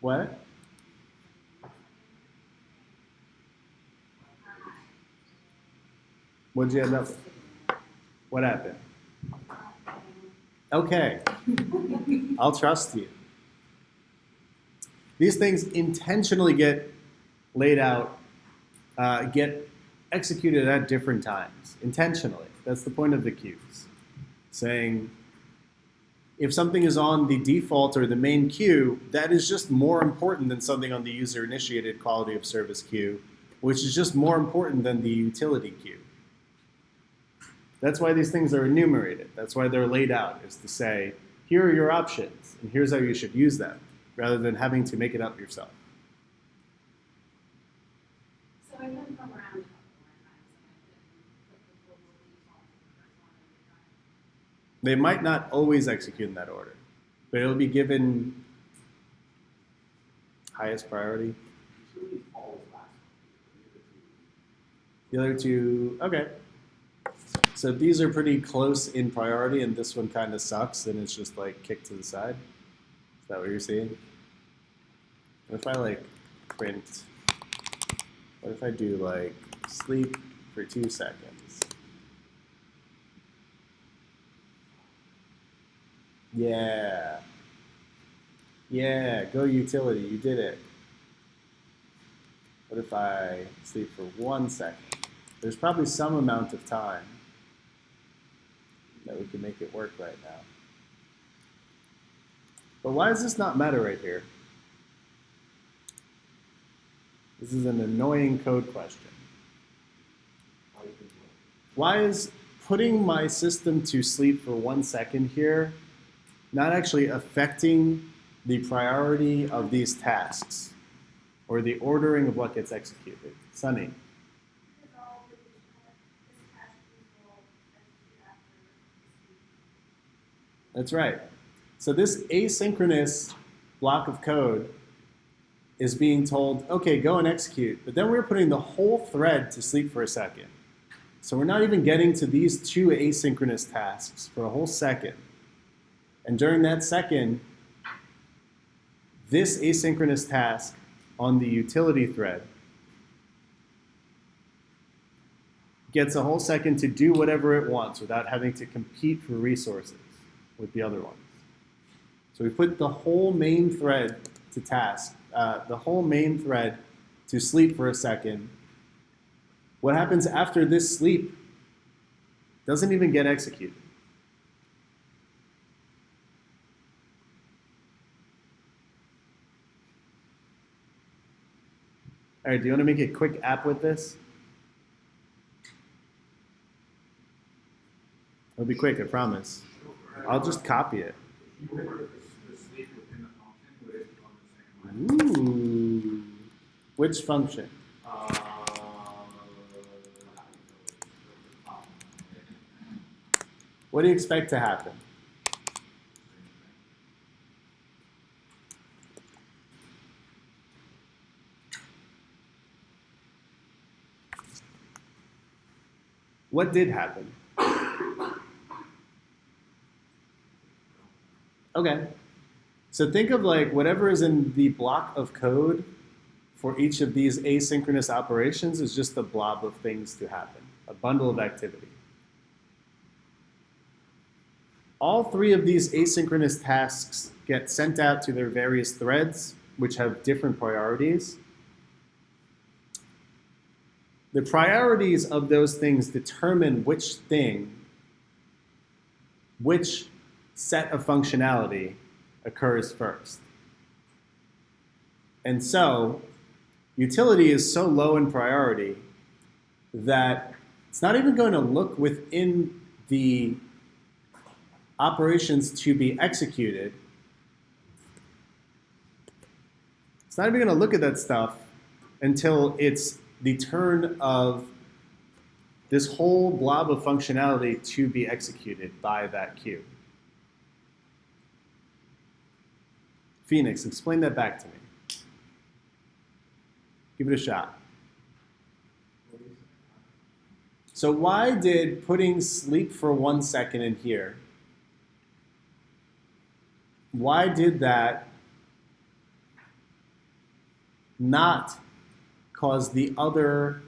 What? What'd you end up with? What happened? Okay. I'll trust you. These things intentionally get laid out, get executed at different times, intentionally. That's the point of the queues. Saying, if something is on the default or the main queue, that is just more important than something on the user-initiated quality of service queue, which is just more important than the utility queue. That's why these things are enumerated. That's why they're laid out, is to say, here are your options, and here's how you should use them, rather than having to make it up yourself. So I went from around a couple more times and I didn't put the global default for the first one every time. They might not always execute in that order, but it'll be given highest priority. The other two, okay. So these are pretty close in priority, and this one kind of sucks, and it's just like kicked to the side. Is that what you're seeing? What if I like print? What if I do like sleep for 2 seconds? Yeah. Yeah, go utility, you did it. What if I sleep for 1 second? There's probably some amount of time that we can make it work right now. But why does this not matter right here? This is an annoying code question. Why is putting my system to sleep for 1 second here not actually affecting the priority of these tasks or the ordering of what gets executed? Sunny. Because all of this cache will execute after sleep. That's right. So this asynchronous block of code is being told, okay, go and execute. But then we're putting the whole thread to sleep for a second. So we're not even getting to these two asynchronous tasks for a whole second. And during that second, this asynchronous task on the utility thread gets a whole second to do whatever it wants without having to compete for resources with the other ones. So we put the whole main thread to task, the whole main thread to sleep for a second. What happens after this sleep doesn't even get executed. All right, do you want to make a quick app with this? It'll be quick, I promise. I'll just copy it. If you were to sleep within the function, would it go the same way? Ooh. Which function? What do you expect to happen? What did happen? Okay. So think of like whatever is in the block of code for each of these asynchronous operations is just a blob of things to happen, a bundle of activity. All three of these asynchronous tasks get sent out to their various threads, which have different priorities. The priorities of those things determine which set of functionality occurs first. And so, utility is so low in priority that it's not even going to look within the operations to be executed. It's not even going to look at that stuff until it's the turn of this whole blob of functionality to be executed by that queue. Phoenix, explain that back to me. Give it a shot. So why did putting sleep for 1 second in here, why did that not cause the other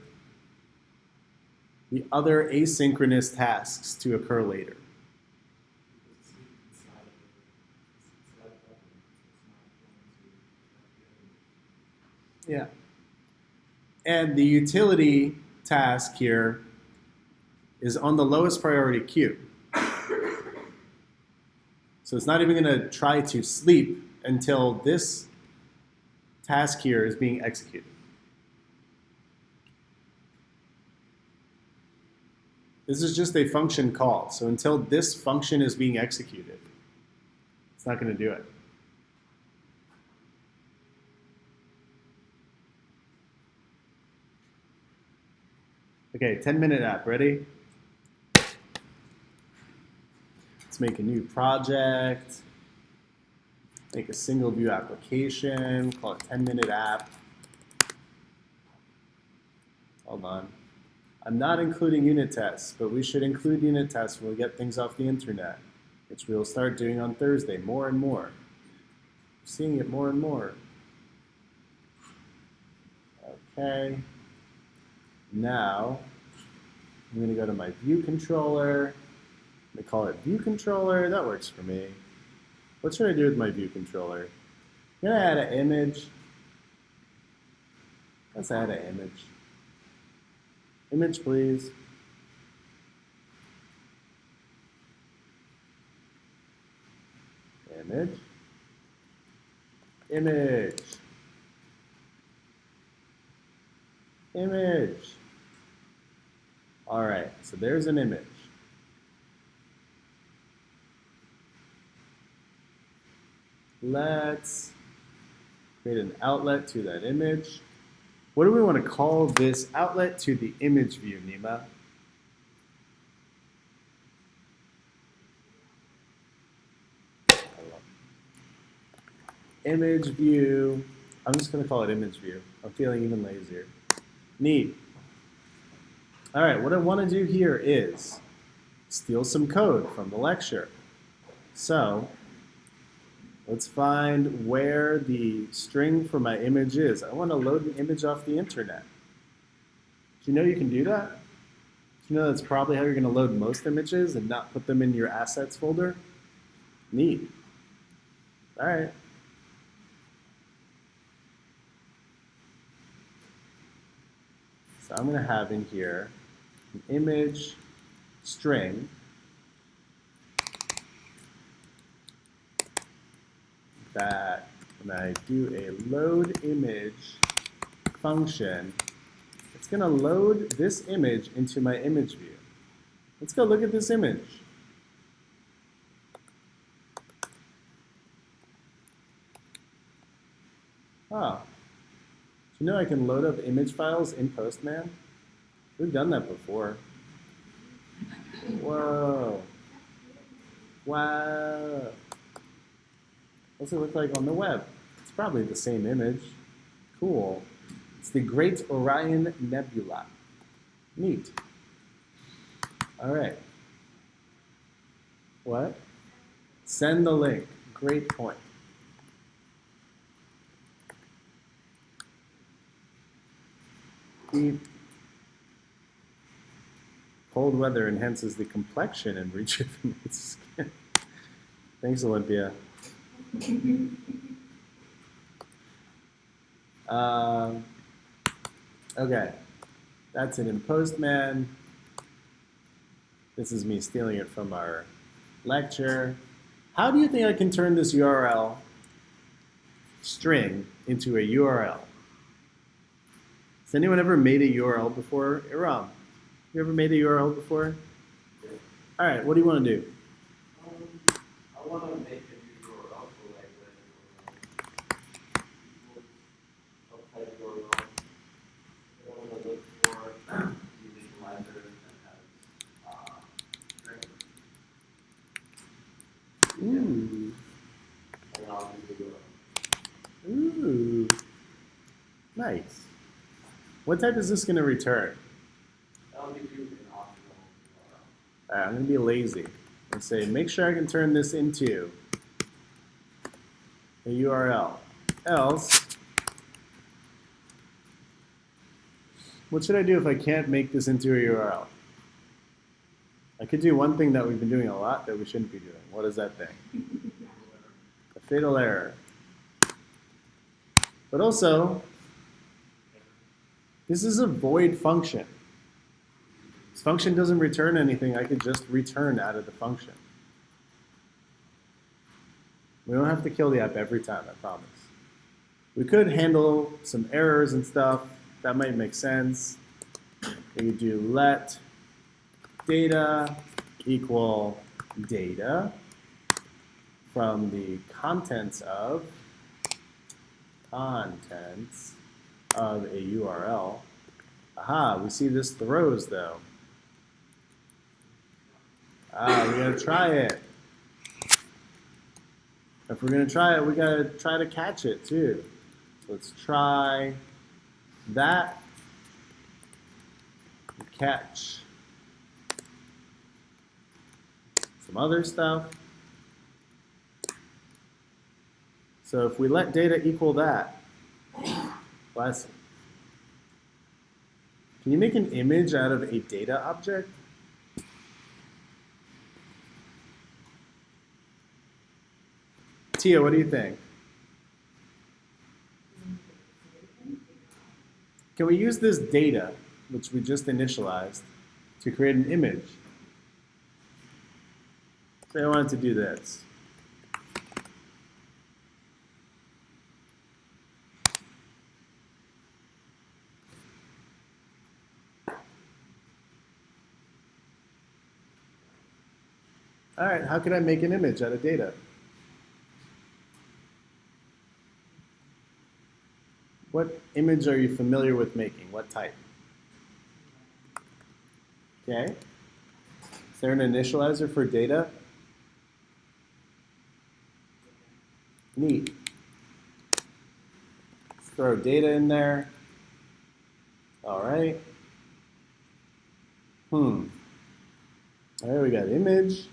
asynchronous tasks to occur later? Yeah. And the utility task here is on the lowest priority queue. So it's not even going to try to sleep until this task here is being executed. This is just a function call. So until this function is being executed, it's not going to do it. Okay, 10-minute app, ready? Let's make a new project, make a single view application, call it 10-minute app. Hold on. I'm not including unit tests, but we should include unit tests when we get things off the internet, which we'll start doing on Thursday more and more. We're seeing it more and more. Okay. Now, I'm going to go to my view controller. I'm going to call it view controller. That works for me. What should I do with my view controller? I'm going to add an image. Let's add an image. Image, please. Image. Image. Image. All right, so there's an image. Let's create an outlet to that image. What do we want to call this outlet to the image view, Nima? Image view. I'm just going to call it image view. I'm feeling even lazier. Neat. All right, what I want to do here is steal some code from the lecture. So let's find where the string for my image is. I want to load the image off the internet. Do you know you can do that? Do you know that's probably how you're going to load most images and not put them in your assets folder? Neat. All right. So I'm going to have in here an image string that when I do a load image function, it's going to load this image into my image view. Let's go look at this image. Oh, do you know I can load up image files in Postman? We've done that before. Whoa. Wow. What's it look like on the web? It's probably the same image. Cool. It's the Great Orion Nebula. Neat. All right. What? Send the link. Great point. Beep. Cold weather enhances the complexion and rejuvenates skin. Thanks, Olympia. Okay, that's it in Postman. This is me stealing it from our lecture. How do you think I can turn this URL string into a URL? Has anyone ever made a URL before? Iram, you ever made a URL before? Yeah. All right, what do you want to do? I want to make a new URL for like when I'll type URL. I want to look for using libraries that has string. Ooh. And I'll do the URL. Ooh. Nice. What type is this going to return? That'll give you an optional URL. All right, I'm going to be lazy and say, make sure I can turn this into a URL. Else, what should I do if I can't make this into a URL? I could do one thing that we've been doing a lot that we shouldn't be doing. What is that thing? A fatal error. But also, this is a void function. This function doesn't return anything. I could just return out of the function. We don't have to kill the app every time, I promise. We could handle some errors and stuff. That might make sense. We could do let data equal data from the contents of a URL. Aha, we see this throws though. We gotta try it. If we're gonna try it, we gotta try to catch it too. So let's try that. Catch some other stuff. So if we let data equal that, classic. Can you make an image out of a data object? Tia, what do you think? Can we use this data, which we just initialized, to create an image? Say I wanted to do this. All right, how can I make an image out of data? What image are you familiar with making? What type? Okay. Is there an initializer for data? Neat. Let's throw data in there. All right. All right, we got image.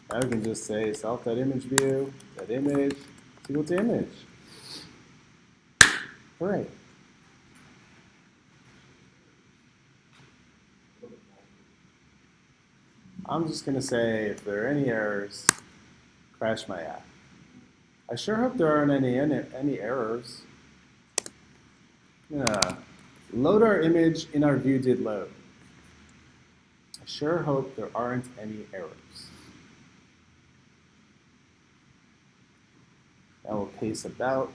Now we can just say self.image view, that image, is equal to image. All right. I'm just going to say if there are any errors, crash my app. I sure hope there aren't any errors. Yeah. Load our image in our view did load. I sure hope there aren't any errors. Now we'll pace about.